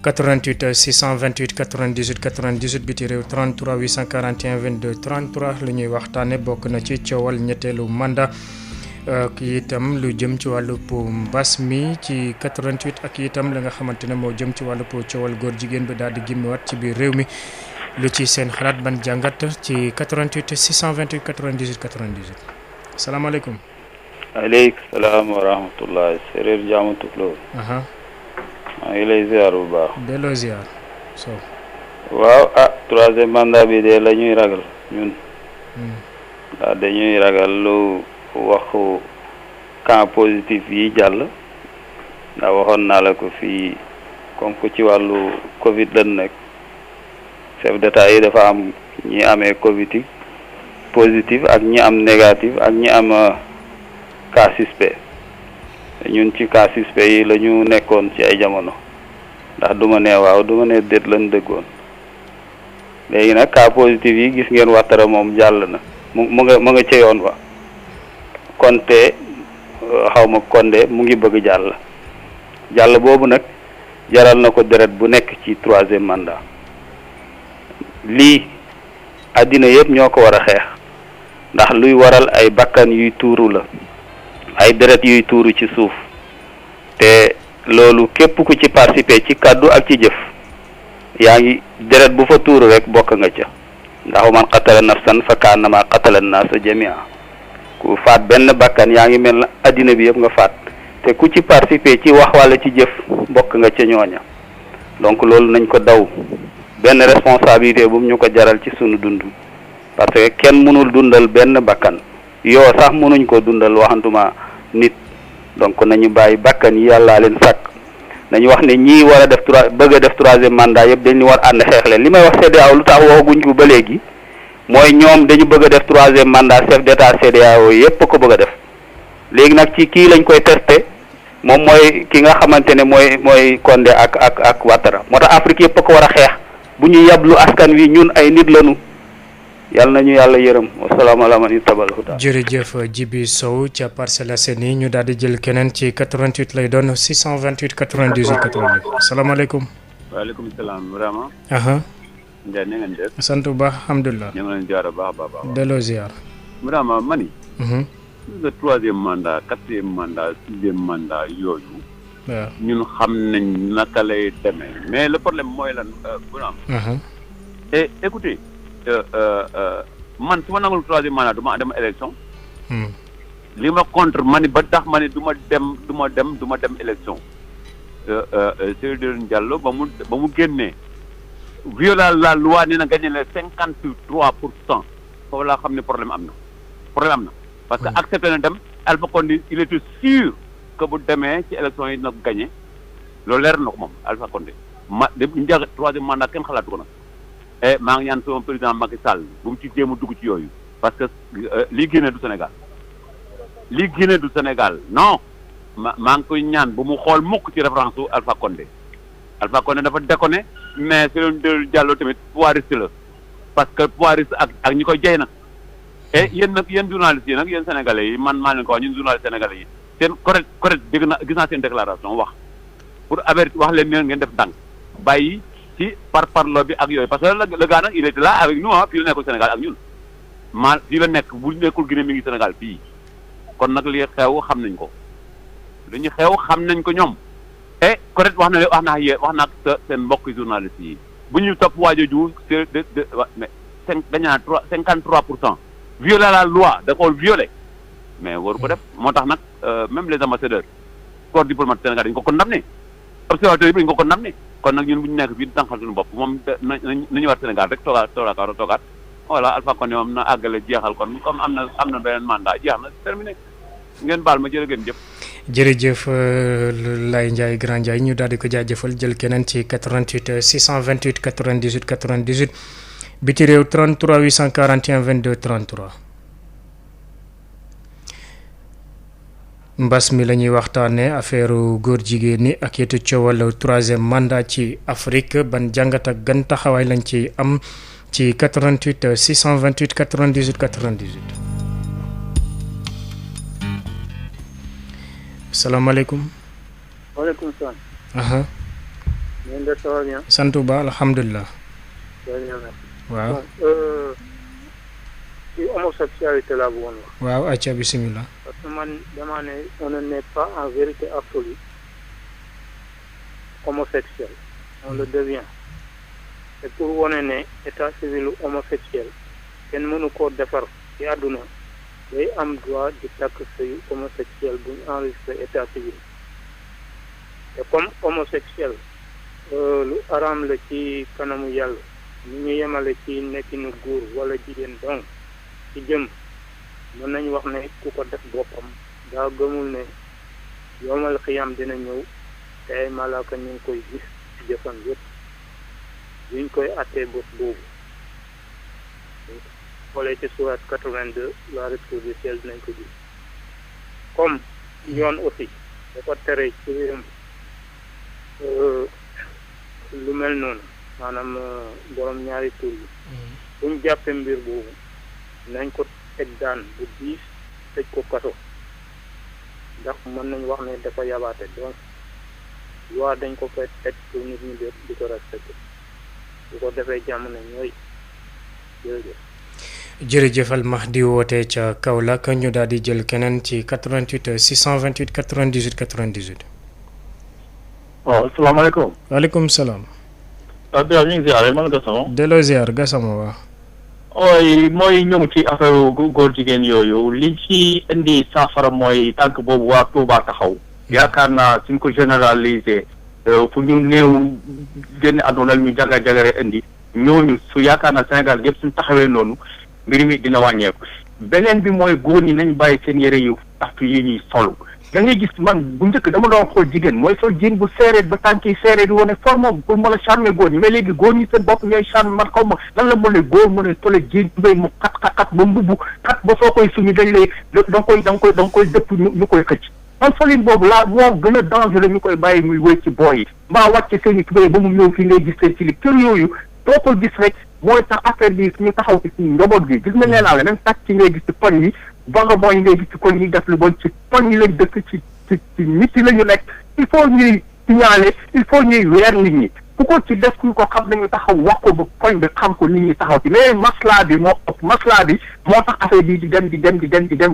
...88 628 98 98 biti réew 33 841 22 33 lu ñuy waxtaane bokk na ci coowal ñetteelu mandat ak itam lu jëm ci wàllu mbas mi ci 88 ak itam la nga xamante ne moo jëm ci wàllu coowal góor jigéen bi daal di gimmiwaat ci biir réew mi lu ci seen xalaat ban jàngat ci 88 628 98 98 salaamaaleykum. aleykum salaam wa rahmatullah séeréer jaamu tukulóor. maa ngi lay ziar bu baax. delloo ziar. so. waaw troisième mandat bi de la ñuy ragal ñun. waaw dañuy ragal lu waxu cas positif yi jàll. ndax waxoon naa la ko fii comme que ci wàllu Covid lan nekk chef d'état yi dafa am ñi amee Covid positif ak ñi am négatif ak ñi am cas suspect. ñun ci cas suspect yi la ñu nekkoon ci ay jamono ndax duma ne waaw duma ne déet lañ dëggoon léegi nag cas positif yi gis ngeen Ouattara moom jàll na mu nga ca yoon wa Conté xawma Condé mu ngi bëgg jàll boobu nag jaral na ko deret bu nekk ci troisième mandat lii àddina yëpp ñoo ko war a xeex ndax luy waral ay bakkan yuy tuuru la ay deret yuy tuuru ci suuf te loolu képp ku ci participer ci kàddu ak ci jëf yaa ngi deret bu fa tuuru rek bokk nga ca ndax man qatala nafsan fa kaannama qatala an-naasa jami'a ku faat benn bakkan yaa ngi mel na addina bi yëpp nga faat te ku ci participer ci wax wala ci jëf bokk nga ca ñooña donc loolu nañ ko daw benn responsabilité bu mu ñu ko jaral ci sunu dund parce que kenn mënul dundal benn bakkan yoo sax mënuñ ko dundal waxantuma nit donc nañu bàyyi bakkan yi yàllaa leen sàkk nañu wax ne ñii war a def bëgg a def troisième mandat yëpp dañu war ànd xeex leen li may wax CEDEAO lu tax waxaguñ ko ba léegi mooy ñoom dañu bëgg a def troisième mandat chef d'état CEDEAO yëpp ko bëgg a def léegi nag ci kii lañ koy testé moom mooy ki nga xamante ne mooy Condé ak Ouattara moo tax Afrique yëpp ko war a xeex bu ñu yablu askan wi ñun ay nit lañu yàlla nañu yàlla yërëm wasalaamaaleykum. jërëjëf Djibi Sow ca Parcelles Assainies ñu daal di jël keneen ci 88 lay doon 628 98 98 salaamaaleykum. waaleykum salaam vraiment. Ndiaye na ngeen def. sant bu baax alhamdulilah. ñu ngi leen ziar bu baax a baax. delloo ziar. vraiment mani. le troisième mandat quatrième mandat sixième mandat yooyu. waaw ñun xam nañ naka lay demee mais le problème mooy lan vraiment. et écoutez. man su ma nangul troisième mandat du ma dem élection. li ma contre mani ba tax ma ne du ma dem élection. Seydou Diallo ba mu génnee viola la loi nee na gagné le 53%. foofu laa xam ne problème am na parce que accepté na dem Alpha Condé il était sûr que bu demee ci élection yi dina ko gagné loolu leer na ko moom Alpha Condé de ñu jàng troisième mandat kenn xalaatu ko nag. maa ngi ñaan sama président Macky Sall bu mu ci jéem a dugg ci yooyu parce que lii génne du Sénégal non maa ngi koy ñaan bu mu xool mukk ci référence su Alpha Condé dafa déconné mais Seydou Diallo tamit pouvoiriste la parce que pouvoiriste ak ñi koy jey nag et yéen journalistes yi nag yéen sénégalais yi man maa leen ko wax ñun journalistes sénégalais yi seen correct dégg na gis naa seen déclaration wax pour avertir wax leen ne ngeen def ndànk bàyyi ci parlo bi ak yooyu parce que le gars nag il était là avec nous fii la nekkul Sénégal ak ñun fii la nekk bu nekkul Guinée mi ngi Sénégal fii kon nag li xew xam nañ ko dañu xew xam nañ ko ñoom et correct wax na seen mbokk journalistes yi bu ñu topp waajooju mais dañaa 53% violer la loi da ko violé mais waru ko def moo tax nag même les ambassadeurs corps diplomate Sénégal dañu ko condamné observateurs yi dañu ko condamné kon nag ñun bu ñu nekk fii di tànqal suñu bopp moom nañu war Sénégal rek toogaat voilà Alpha Condé moom na àggale jeexal kon comme am na beneen mandat jeex na terminé ngeen baal ma jërë ngeen jëf. jërëjëf Laye Ndiaye Grand Ndiaye ñu daal di ko jaajëfal jël keneen ci 88 628 98 98 biti réew 33 841 22 33. mbas mi la ñuy waxtaanee affaire góor jigéen ñi ak yetu coowal troisième mandat ci Afrique ban jàngat ak gan taxawaay lañ ci am ci 88 628 98 98. salaamaaleykum. waaleykum salaam. ngeen def ça va bien. sant ba alhamdulilah. waaw. ci homosexualité laa bëggoon wax. waaw acca bisimilah. parce que man dama ne on n'est pas en vérité absolue homosexuel on le devient et pour wane ne état civil homosexuel kenn mënu koo defar ci àdduna day am droit di takk sëy homosexuel bu ñu enregistré état civil te comme homosexuel lu araam la ci kanamu yàlla ñu ñu yemale ci nekkinu góor wala jigéen donc ci jëm mën nañu wax ne ku ko def boppam daa gëmul ne yomal xiyam dina ñëw te ay malaaka ñu ngi koy gis ci jëfam yëpp duñ koy attee bés boobu xoolee ci surat 82 la retour du ciel dinañ ko gis comme yoon aussi dafa tere ci biiram lu mel noonu maanaam borom ñaari tur yi buñ jàppee mbir boobu nañ ko teg daan bu diis tëj ko kaso ndax mën nañ wax ne dafa yabaate donc loi dañ ko fay teg pour nit ñi di ko respecté bu ko defee jàmm ne ñooy jërëjëf. jërëjëfal Mahdi wootee ca Kaolack ñu daal di jël keneen ci 88 628 98 98. waaw asalaamaaleykum. waaleykum salaam. Abdoulaye ñu ngi ziare man Gassama. delloo ziar Gassama waaw. ooy mooy ñëw ci affaire góor jigéen yooyu li ci indi saafara mooy tànk boobu waa Touba taxaw yaakaar naa suñ ko généraliser fu ñu néew génn àdduna ñu jagare indi ñooñu su yaakaar na Sénégal yëpp suñu taxawee noonu mbir mi dina wàññeeku. beneen bi mooy góor ñi nañ bàyyi seen yére yu taxtu yi ñuy solu da ngay gis man bu njëkk dama doon xool jigéen mooy sol jean bu seereet ba tànk yi seereet di wane forme pour mën a charmer góor ñi mais léegi góor ñi seen bopp ñooy charmer man xaw ma lan la mën a góor mën a tole jean tubéy mu xat ba mbubb xat ba soo koy suñu dañ lay da nga koy dëpp ñu koy xëcc man solin boobu laa moo gën a dangereux ñu koy bàyyi muy wéy ci booy yi mbaa wàcce seen i tubéy ba mu ñëw fii ngay gis seen ci li kër yooyu doo ko gis rek mooy tax affaire bi suñu taxaw ci suñu njaboot gi gis nga nee naa la même sàcc ci ngay gis ci poñ yi vagabond yi ngay gis ci koñ yi def lu bon ci poñ yi lañ dëkk ci nit yi la ñu nekk il faut ñuy signaler il faut ñuy weer nit ñi ku ko ci def ku ko xam nañu taxaw wax ko ba koñ bi xam ko nit ñi taxaw ci mais maslaa bi moo tax affaire bi di dem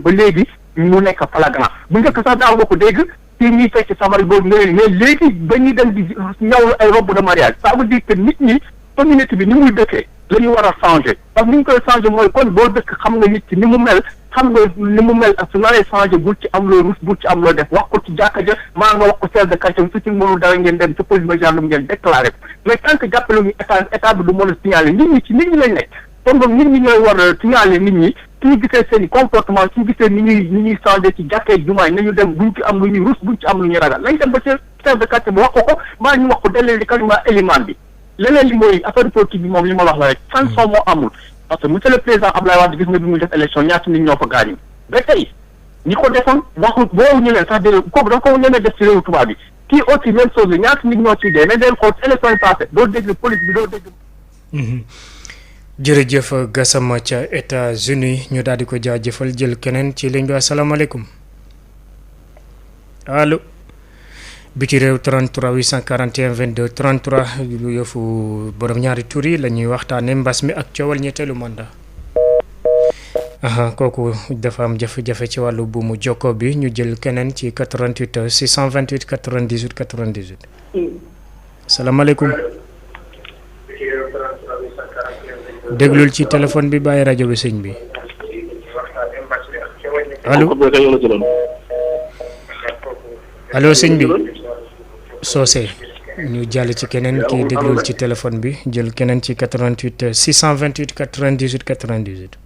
ba léegi mu nekk flagrant bu njëkk sax daaw nga ko dégg ci ñuy fekk sabar boobu mais léegi ba ñuy dem di ñaw ay robe de mariage ça veut dire que nit ñi communauté bi ni muy dëkkee la ñu war a changer parce que ni ñu koy changer mooy kon boo dëkk xam nga nit ci ni mu mel xam nga ni mu mel ak su naree changer bul ci am loo rus bul ci am loo def wax ko ci jàkka ja maa nga wax ko chef de quartier su ci mënul dara ngeen dem ci police ba gendarme ngeen déclaré mais tant que jàppale ñu état bi du mën a signaler nit ñi ci nit ñi lañ nekk kon donc nit ñi ñooy war a signaler nit ñi suñu gisee seen i comportement suñu gisee ni ñuy changer ci jàkkee jumaay nañu dem buñ ci am lu ñuy rus buñ ci am lu ñuy ragal nañ dem ba chef de quartier bi wax ko maa ñu wax ko dellee li carrément élément bi leneen li mooy affaire politique bi moom li ma wax la rek sanction moo amul parce que monsieur le président Abdoulaye Wade gis nga bi muy def élection ñaata nit ñoo fa gaañu ba tey ñi ko defoon waxu boobu ñu leen sax de kooku da ko ñemee def ci réewu tubaab bi kii aussi même chose ñaata nit ñoo ciy dee mais day xool élection yi passé doo dégg police bi doo dégg. jërëjëf Gassama ca États-Unis ñu daal di ko jaajëfal jël keneen ci ligne bi asalaamaaleykum allo. biti réew 33 841 22 33 lu yëfu borom ñaari tur yi la ñuy waxtaanee mbas mi ak coowal ñetteelu mandat kooku dafa am jafe-jafe ci wàllu buumu jokko bi ñu jël keneen ci 88 628 98 98. salaamaaleykum. déglul ci téléphone bi bàyyi rajo bi sëñ bi allo allo sëñ bi. Socé ñu jàll ci keneen kii déglul ci téléphone bi jël keneen ci 88 628 98 98.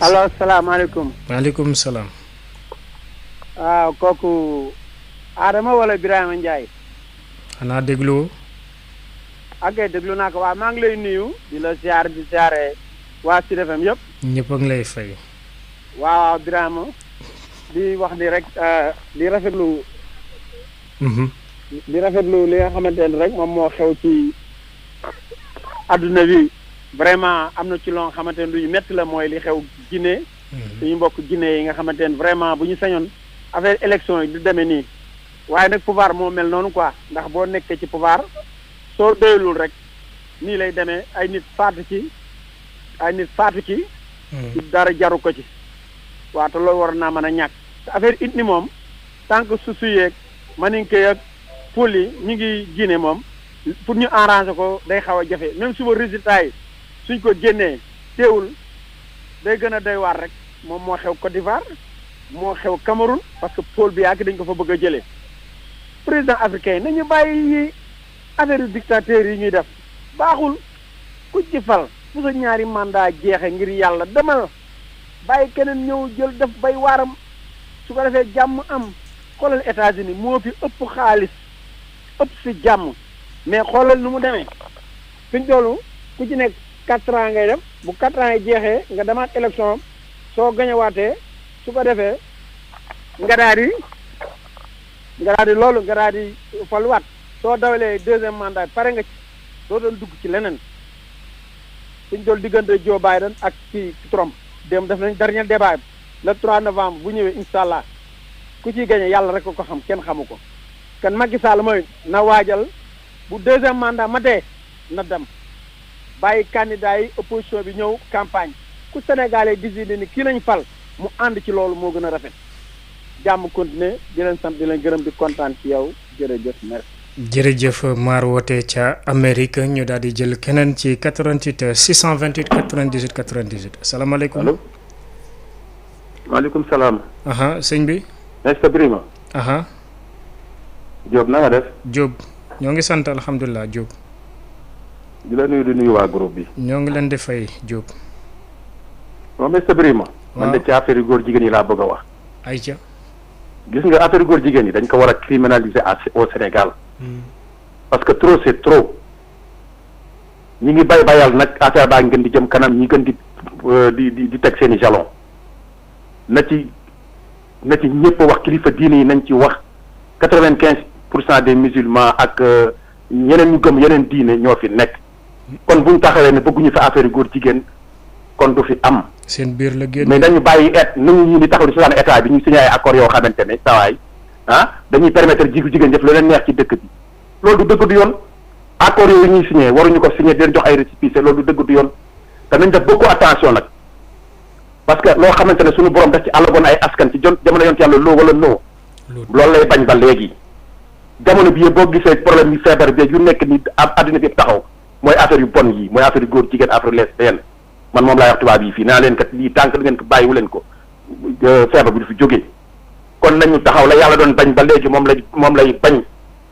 allo salaamaaleykum. maaleykum salaam. waaw kooku Adama wala Birama Ndiaye. xanaa déglu. ok déglu naa ko waaw maa ngi lay nuyu. di la ziar di ziare waa Sud FM yëpp. ñëpp a ngi lay fay. waaw Birama di wax ni rek di rafetlu. di rafetlu li nga xamante ne rek moom moo xew ci adduna bi vraiment am na ci loo xamante ne lu ñu métti la mooy li xew Guinée. suñu mbokk Guinée yi nga xamante ne vraiment bu ñu sañoon affaire élection yi du demee nii. waaye nag pouvoir moo mel noonu quoi ndax boo nekkee ci pouvoir soo doyulul rek nii lay demee ay nit faatu ci dara jaru ko ci waaw te loolu war naa mën a ñàkk affaire it ni moom tant que susu yeeg maninke ak pôle yi ñu ngi Guinée moom pour ñu arranger ko day xaw a jafe même suba résultat yi suñ ko génnee teewul day gën a doy waar rek moom moo xew Côte d'Ivoire moo xew Cameroun parce que pôle bi yàgg dañ ko fa bëgg a jëlee président africain yi nañu bàyyi affaire dictateur yi ñuy def baaxul ku ci fal fu sa ñaari mandat jeexe ngir yàlla demal bàyyi keneen ñëw jël def bay waaram su ko defee jàmm am xoolal États-Unis moo fi ëpp xaalis ëpp fi jàmm mais xoolal nu mu demee fiñ toll ku ci nekk 4 ans ngay def bu 4 ans yi jeexee nga demaat élection soo gañewaatee su ko defee nga daal di faluwaat soo dawalee deuxième mandat pare nga ci doo doon dugg ci leneen suñ doon diggante Joe Biden ak ci Trump dem def nañ dernier débat le 3 novembre bu ñëwee incha allah ku ciy gañe yàlla rek ko xam kenn xamu ko kan Macky Sall mooy na waajal bu deuxième mandat matee na dem bàyyi candidat yi opposition bi ñëw campagne ku Sénégalais décidé ni kii lañ fal mu ànd ci loolu moo gën a rafet jàmm continuer di leen sant di leen gërëm di kontaan ci yow jërëjëf merci. jërëjëf maar woote ca Amérique ñu daal di jël keneen ci 88 628 98 98 salaamaaleykum. allo. maaleykum salaam. sëñ bi. Mr Birima. Diop na nga def. Diop ñoo ngi sant alhamdulilah Diop. di la nuyu di nuyu waa groupe bi. ñoo ngi leen di fay Diop. waaw Mr Birima. man de ci affaire góor jigéen yi laa bëgg a wax. ayca. gis nga affaire góor jigéen yi dañ ko war a criminaliser au Sénégal. parce que trop c'est trop. ñi ngi bayal nag affaire baa ngeen di jëm kanam ñi gën di teg seen i jalon. na ci ñëpp wax kilifa diine yi nañ ci wax 95% des musulmans ak ñeneen ñu gëm yeneen diine ñoo fi nekk. kon bu ñu taxawee ne bëgguñu fa affaire góor jigéen kon du fi am. seen biir la génn mais dañu bàyyi nañu ñi di taxaw di seetaan état bi ñu signé ay accords yoo xamante ne sawaay dañuy permettre jigéen def lu leen neex ci dëkk bi loolu du dëgg du yoon. accords yooyu ñuy signé waruñu ko signé di leen jox ay récépissé loolu du dëgg du yoon te nañ def beaucoup attention nag parce que loo xamante ne suñu borom daf ci àllagoon ay askan ci jamono yonent yàlla loo wala noo loolu lay bañ ba léegi jamono bi yëpp boo gisee problème yu feebar bi yu nekk ni adduna bi yëpp taxaw mooy affaire yu bon yi mooy affaire yu góor jigéen affaire lesbienne man moom laay wax tubaab yi fii naa leen kat lii tànk da ngeen ko bàyyiwu leen ko feebar bi du fi jógee kon nañu taxaw la yàlla doon bañ ba léegi moom lay bañ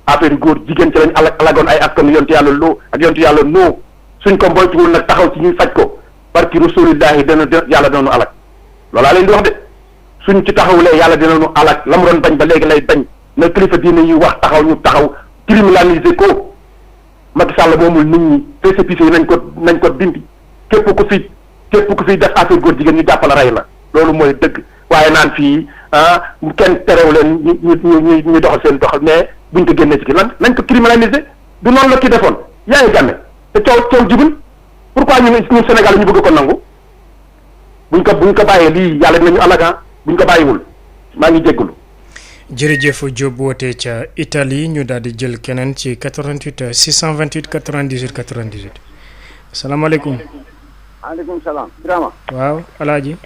affaire yu góor jigéen ci lañ alagoon ay askan yontu yàlla loo ak yontu yàlla noo suñ ko moytuwul nag taxaw ci ñuy faj ko barki rasulillahi yàlla dina nu alak loolaa leen di wax de suñ ci taxawulee yàlla dina nu alak la mu doon bañ ba léegi lay bañ na kilifa diine yi wax taxaw ñu taxaw criminaliser ko Macky Sall moomul nit ñi récépissé yi nañ ko dindi képp ku fi def affaire góor jigéen ñu jàppala rey la loolu mooy dëgg waaye naan fii kenn terew leen ñu doxal seen doxal mais buñ ko génnee ci ki lan nañ ko criminaliser du noonu la ki defoon yaa ngi gàmme te coow jibul pourquoi ñun Sénégal ñu bëgg ko nangu buñ ko bàyyee lii yàlla dinañu alaga buñ ko bàyyiwul maa ngi jéggulu jërëjëf Diop wootee ca Italie ñu daal di jël keneen ci 88 628 98 98 asalaamaaleykum. maaleykum salaam. Birama. waaw alaaji.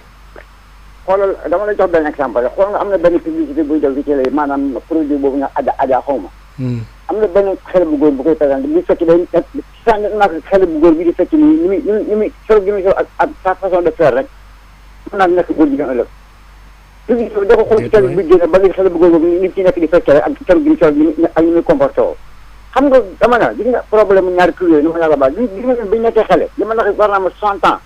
xoolal dama lay jox benn exemple xool nga am na benn publicité buy def ci télé maanaam produit boobu nga aja xaw ma. am na benn xale bu góor bu koy présenté bi fekk day xale bu góor bi di fekk ni muy solo gi muy solo ak sa façon de faire rek mën naa nekk góor jigéen ëllëg. publicité bi da ko xool ci télé bi génne ba léegi xale bu góor boobu nit ci nekk di fekk rek ak solo gi muy solo ak ni muy comporté woo. xam nga dama ne gis nga problème ñaari tur yooyu ni ma yàlla baal gis nga bi ñu nekkee xale li ma la war naa ma 60 ans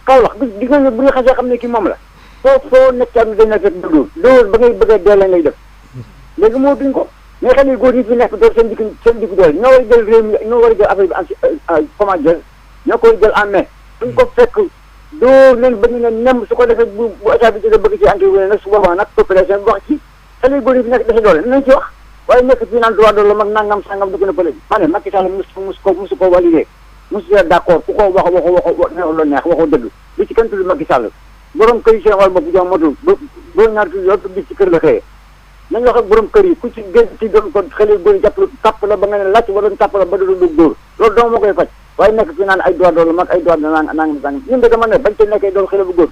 Kaolack gis nga bu ñu xasee xam ne kii moom la foo nekk am dañ la fekk dóor ba ngay bëgg a dee lañ lay def léegi moo duñ ko mais xale yu góor yi fi nekk door seen dikk doole ñoo war a jël réew mi ñoo war a jël affaire bi comment dire ñoo koy jël en main duñ ko fekk dóor leen ba ñu ne nem su ko defee bu état bi jóge bëgg ci anti wéne nag su boobaa nag population bi wax ci xale yu góor yi fi nekk dese doole nañ ci wax waaye nekk fii naan droit de l'homme mag nangam sangam dugg na bële ma ne Macky Sall musu ko validé musu see d'accord ku ko waxo lo neex waxoo dëgg li ci kenn tudd Macky Sall borom kër yi seen wàll bopp jox motul ba ñaar tuuti yow bis ci kër la xëyee nañ wax ak borom kër yi ku ci gën ci doon ko xale góor yi jàpp tàpp la ba nga ne làcc ba doon tàpp la ba doon dugg dóor loolu doo ma koy faj waaye nekk fi naan ay droit de l'homme mag ay droit de nangam sangam ñun de dama ne bañ ca nekkee doon xale bu góor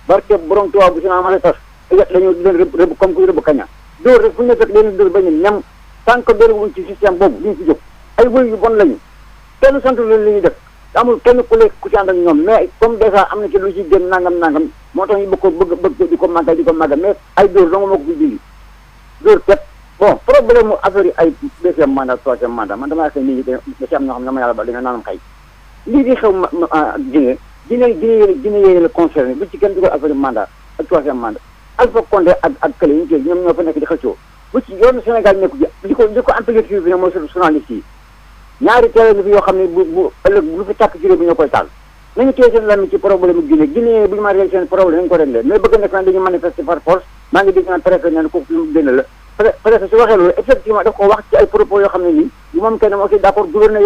barke borom tubaab bu si naa ma ne tas dañoo di leen rëbb comme kuy rëbb kaña dóor rek fu ñu fekk leen dóor bañu nem tant que dóor wuñ ci système boobu duñ fi jóg ay wëy yu bon lañu kenn sant leen li ñuy def amul kenn ku lekk ku ci ànd ak ñoom mais comme déjà am na ci lu ci gën nangam moo tax ñu bëgg di ko màggal mais ay dóor dong moo ko fi dindi dóor ket bon problème mu affaire yi ay deuxième mandat troisième mandat man damaa xam ni da ci am ñoo xam ne ma yàlla ba dañoo naanam xay lii di xew Guinée yéene la concerné bu ci kenn dugal affaire mandat ak troisième mandat Alpha Condé ak kële ñu koy ñoom ñoo fa nekk di xëccoo bu ci yoonu Sénégal nekku ji li ko empêché bi ne mooy journaliste yi ñaari télé bi yoo xam ne bu ëllëg lu fi tàkk ci réew bi ñoo koy taal nañu téye seen lami ci problème Guinée bu ñu ma réglé seen problème nañu ko réglé mais bëgg nekk naan dañu manifester par force maa ngi dégg naan préfet neen kooku lu mu génn la préfet su waxee loolu effectivement daf ko wax ci ay propos yoo xam ne nii bu moom kenn aussi d'accord gouverneur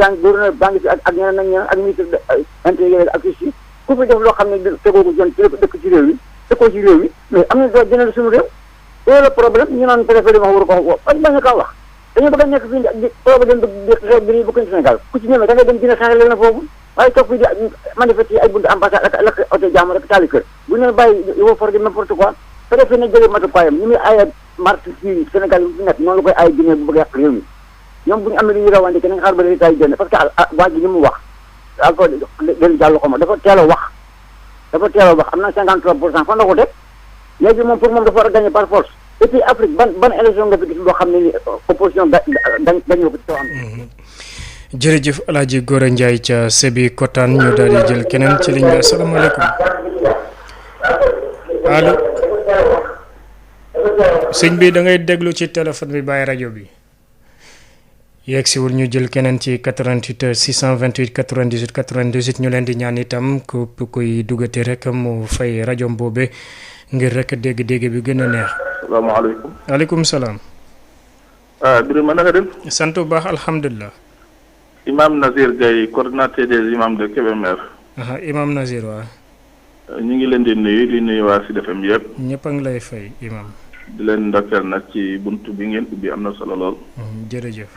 baa ngi fi ak ñeneen ak ministre de intérieur ak justice ku fi def loo xam ne tegoo ko jon dëkk ci réew mi dëkkoo ci réew mi mais am na doo jënal suñu réew loolu la problème ñu naan préfet dama war ko wax bañ kaa wax dañu bëgg a nekk fii di problème di xeex bi nii bëgg Sénégal ku ci ñëwee da ngay dem dina xeex leen foofu waaye toog fii di manifester ay buntu ambassade ak lakk oto jàmm rek taali kër bu ñu leen bàyyi yow for di n'importe quoi préfet na jëlee matukaayam ni muy aaye marché fii Sénégal yi fi nekk noonu la koy aaye Guinée bu bëgg a yàq réew mi ñoom bu ñu amee lu ñuy rawante nañ xaar ba résultat yi génn parce que waa ji li mu wax Alpha Deli Diallo xaw ma dafa teel a wax am na 53% fan la ko teg léegi moom pour moom dafa war a gagner par force et puis Afrique ban élection nga fi gis boo xam ne ni opposition dañoo ko ci taw am. jërëjëf El Hadj Gora Ndiaye ca Sébi Kotaan ñu daal di jël keneen ci ligne bi asalaamaaleykum allo sëñ bi da ngay déglu ci téléphone bi bàyyi rajo bi yegg siwul ñu jël keneen ci 88 628 98 98 ñu leen di ñaan itam ku koy duggati rek mu fay rajo boobe ngir rek dégg-dégg bi gën a neex. salaamaaleykum. waaleykum salaam. Birima na nga dem. sant bu baax alhamdulilah. Imam Nazir Gaye coordinateur des imams de Kébémer. Imam Nazir waaw. ñu ngi leen di nuyu waa Sud FM yëpp. ñëpp a ngi lay fay imam. di leen ndokkeel nag ci buntu bi ngeen ubbi am na solo lool. jërëjëf.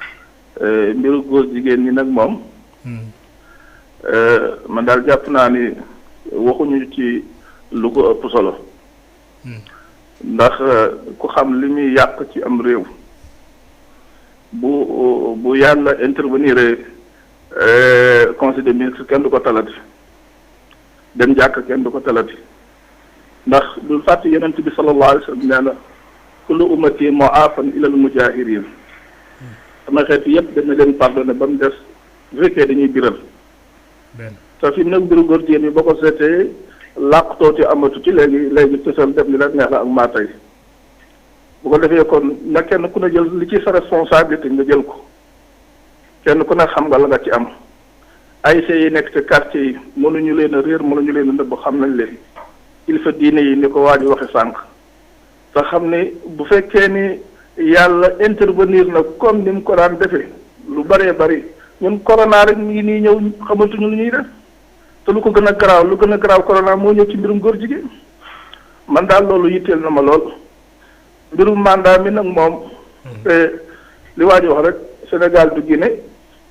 mbiru góor jigéen ñi nag moom. man daal jàpp naa ni waxuñu ci lu ko ëpp solo. ndax ku xam li muy yàq ci am réew. bu yàlla intervenir conseil des ministres kenn du ko talati dem jàkk kenn du ko talati ndax lu fàtte yonent bi sallallahu alayhi wa sallam nee na kullu ummati mu'afan ilal mujahirin sama xeet yëpp dana leen pardonné ba mu des bu fekkee dañuy biral te fi mu nekk mbiru góor jigéen bi boo ko seetee làqutoo ci amatu ci léegi tësal def li la neex la ak maa tey bu ko defee kon na kenn ku ne jël li ci sa responsabilité nga jël ko kenn ku ne xam nga la nga ci am ASC yi nekk ci quartier yi mënuñu leen a réer mënuñu leen a nëbb xam nañ leen kilifa diine yi ni ko waa ji waxe sànq te xam ne bu fekkee ni yàlla intervenir na comme ni mu ko daan defee lu bëree bëri ñun corona rek ngi nii ñëw xamatuñu lu ñuy def te lu ko gën a garaaw corona moo ñëw ci mbirum góor jigéen man daal loolu yitteel na ma lool mbirum mandat mi nag moom li waa ji wax rek Sénégal du Guinée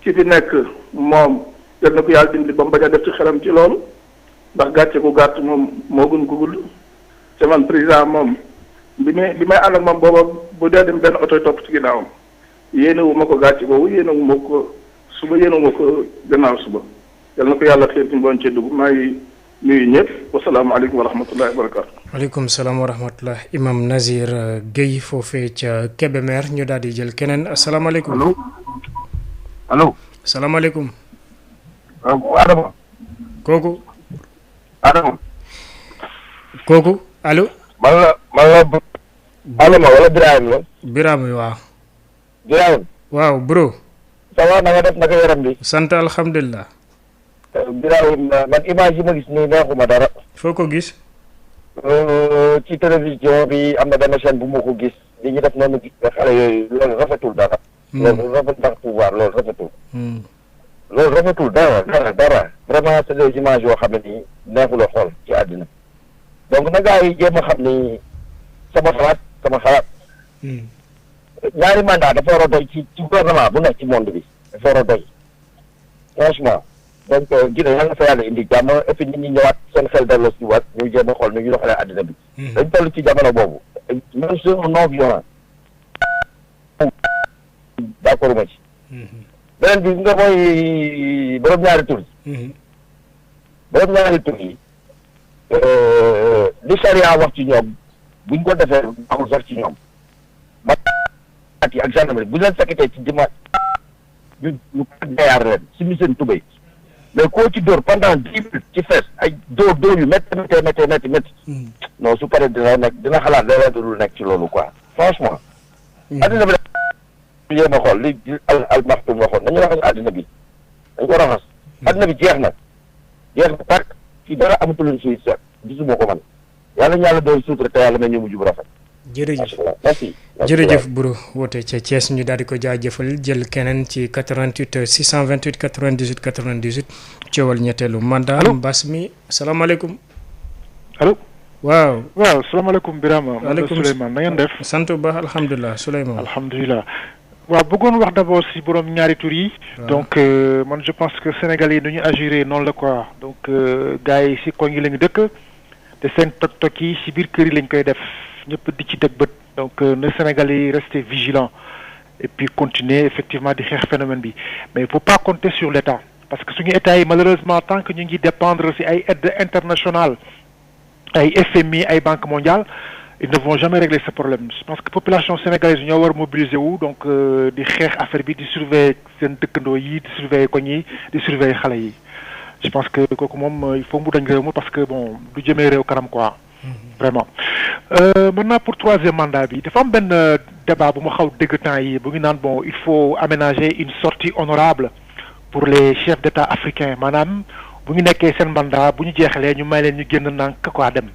ki fi nekk moom yal na ko yàlla dimbali ba mu bañ a def ci xelam ci loolu ndax gàcce gu gàtt moom moo gën ko gudd te man président moom bi may ànd ak moom booba bu dee dem benn oto topp ci ginnaawam yéenewu ma ko gàcce boobu yéenewu ma ko suba yéenewu ma ko gannaaw suba yal na ko yàlla xeer ci mboon cee dugg maa ngi nuyu ñëpp wasalaamaaleykum wa rahmatullahi wa barakaatu. waaleykum salaam wa rahmatullah imam Nazir Guèye foofee ca Kébémer ñu daal di jël keneen asalaamaaleykum. allo. salaamaaleykum. Adama. kooku. Adama. kooku allo. man la Adama wala Birame la. Birame waaw. Birame. waaw bro. ça va na nga def naka yaram bi. sant alhamdulilah. Birame man image yi ma gis nii neexuma dara. foo ko gis. ci télévision bi am na benn chaîne bu ma ko gis li ñu def noonu xale yooyu loolu rafetul dara. loolu rafet ndax pouvoir loolu rafetul. loolu rafetul dara vraiment c'est des images yoo xam ne nii neexul a xool ci àddina donc na gaa yi jéem a xam ni sama xalaat ñaari mandat dafa war a doy ci gouvernement bu nekk ci monde bi dafa war a doy franchement donc Guinée yàlla na fa yàlla indi jàmm et puis nit ñi ñëwaat seen xel delloo si waat ñu jéem a xool nu ñu doxalee àddina bi dañ toll ci jamono boobu même sur non violent d'accord ma ci beneen bi nga mooy borom ñaari tur yi li charia wax ci ñoom buñ ko defee amul sax ci ñoom yi ak gendarmerie bu leen fekkatee ci dimanche ñu dayaar leen suñu seen tubéy mais koo ci dóor pendant 10 minutes ci fees ay dóor yu métti non su paree dina xalaat leneen dul nekk ci loolu quoi franchement addina bi yéen a xool li al maxtum waxoon nañu raxas addina bi dañ ko raxas addina bi jeex na tàkk ci dara amatul suy seet gisuma ko man yàlla ñaala doon suutre te yàlla may ñu mujj bu rafet jërëjëf bro woote ca Thiès ñu daal di ko jaajëfal jël keneen ci 88 628 98 98 coowal ñetteelu mandat mbas mi salaamaaleykum allo waaw salaamaaleykum Birama waaleykum Souleymane na ngeen def sant bu baax alhamdulilah Souleymane alhamdulilah waaw bëggoon wax d'abord si borom ñaari tur yi donc man je pense que Sénégalais yi nu ñu agiré noonu la quoi donc gars yi si koñ yi la ñu dëkk te seen tok-tok yi si biir kër yi lañ koy def ñëpp di ci teg bët donc na Sénégalais yi rester vigilant et puis continuer effectivement di xeex phénomène bi mais il faut pas compter sur l'État parce que suñu État yi malheureusement tant que ñu ngi dépendre ci ay aide internationale ay FMI ay Banque mondiale ils ne vont jamais régler ce problème je pense que population sénégalaise ñoo war mobiliser wu donc di xeex affaire bi di surveiller seen dëkkandoo yi di surveiller koñ yi di surveiller xale yi je pense que kooku moom il faut mu dañ réew mi parce que bon du jëmee réew kanam quoi vraiment maintenant pour troisième mandat bi dafa am benn débat bu ma xaw dégg temps yi bu ngi naan bon il faut aménager une sortie honorable pour les chefs d'État africains maanaam bu ñu nekkee seen mandat bu ñu jeexalee ñu may leen ñu génn ndànk quoi dem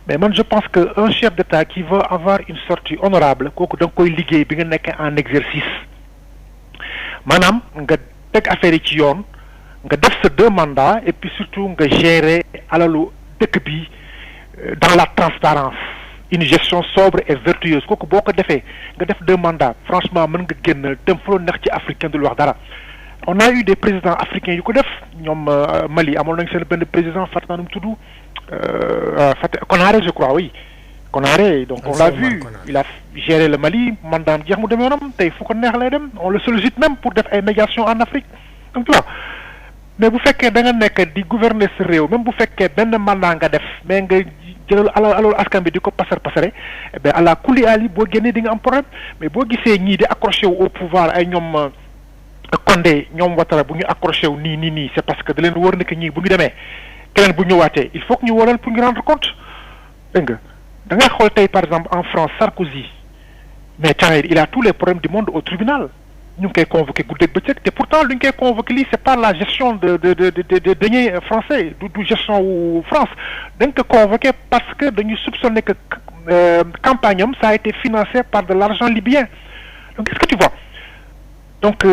mais man je pense que un chef d'État qui veut avoir une sortie honorable kooku da nga koy liggéey bi nga nekkee en exercice maanaam nga teg affaire yi ci yoon nga def sa 2 mandats et puis surtout nga gérer alalu dëkk bi dans la transparence une gestion sobre et vertueuse kooku boo ko defee nga def 2 mandats franchement mën nga génn dem fu la neex ci africain du lu wax dara on a eu des présidents africains yu ko def ñoom Mali amoon nañu seen benn président fàtte naa nu mu tudd Konaré je crois oui Konaré donc on l'a vu il a géré le Mali mandat jeex mu dem yoonam tey fu ko neex lay dem on le sollicite même pour def ay médiation en Afrique donc tu vois mais bu fekkee da nga nekk di gouverner sa réew même bu fekkee benn mandat nga def mais nga jëlal alors askan bi di ko pasare ben à la kuli ali boo génnee di nga am problème mais boo gisee ñii di accroché wu au pouvoir ay ñoom Condé ñoom Ouattara bu ñu accroché wu nii c'est parce que da leen wóor ne que ñii bu ñu demee keneen bu ñëwaatee il faut que ñu woo leen pour ñu rendre compte dégg nga da ngay xool tey par exemple en France Sarkozy mais temps il a tous les problèmes du monde au tribunal ñu ngi koy convoqué guddeeg bëccëg te pourtant lu ñu koy convoqué lii c'est pas la gestion de deniers français du gestion wu France dañ ko convoqué parce que dañu soupçonné que campagne am ça a été financé par de l'argent libyen donc est-ce que tu vois donc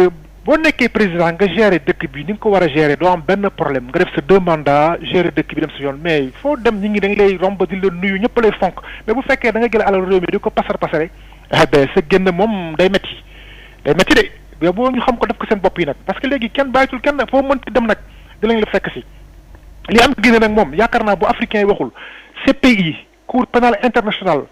boo nekkee président nga gérer dëkk bi ni nga ko war a gérer doo am benn problème nga def sa 2 mandats gérer dëkk bi dem sa yoon mais foo dem ñi ngi dañ lay romb di la nuyu ñëpp lay fonk mais bu fekkee da nga jël alal réew mi di ko pasare ben sa génn moom day métti de mais boo ñu xam ko def ko seen bopp yi nag parce que léegi kenn bàyyitul kenn foo mënti dem nag dinañ la fekk si li am Guinée nag moom yaakaar naa bu africain yi waxul CPI Cour pénale internationale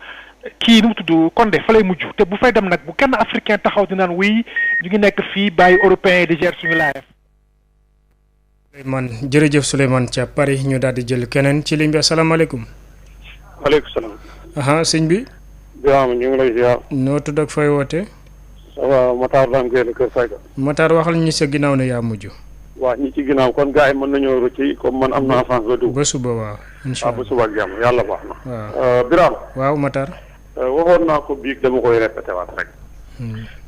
kii nu mu tudd Condé fa lay mujj te bu fay dem nag bu kenn africain taxaw di naan wuy ñu ngi nekk fii bàyyi européens yi di gérer suñu laayef. Souleymane jërëjëf Souleymane ca Paris ñu daal di jël keneen ci ligne bi asalaamaaleykum. waaleykum salaam. sëñ bi. Birame ñu ngi lay ziar. noo tudd ak fooy woote. ça va Matar Dame Gueye Kër Sayka. Matar waxal ñi sa ginnaaw ne yaa mujj. waaw ñi ci ginnaaw kon gars yi mën nañoo rëcc comme man am naa chance ba dugg. ba suba waaw. incha allah ba suba ak jàmm yàlla baax na. waaw Birame. waaw Matar. waxoon naa ko biig dama koy répété waat rek.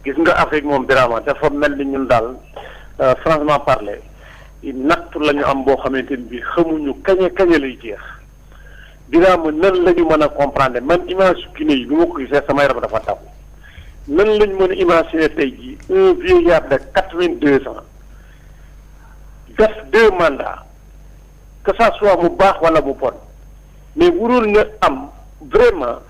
gis nga Afrique moom Birame dafa mel ni ñun daal franchement parler nattu la ñu am boo xamante ni bii xamuñu kañe lay jeex. Birame nan la ñu mën a comprendre man image Guinée yi bi ma ko gisee sama yaram dafa taw. nan lañ mën a imaginer tey jii un vieillard de 82 ans def 2 mandats que ça soit mu baax wala mu bon mais waroon nga am vraiment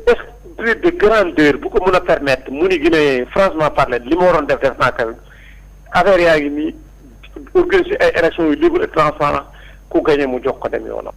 esprit de grandeur bu ko mën a permettre mu ni Guinée franchement parler li ma waroon def naa ko affaire yaa ngi nii organiser ay élections yu libre et transparent ku gagné mu jox ko dem yoonam.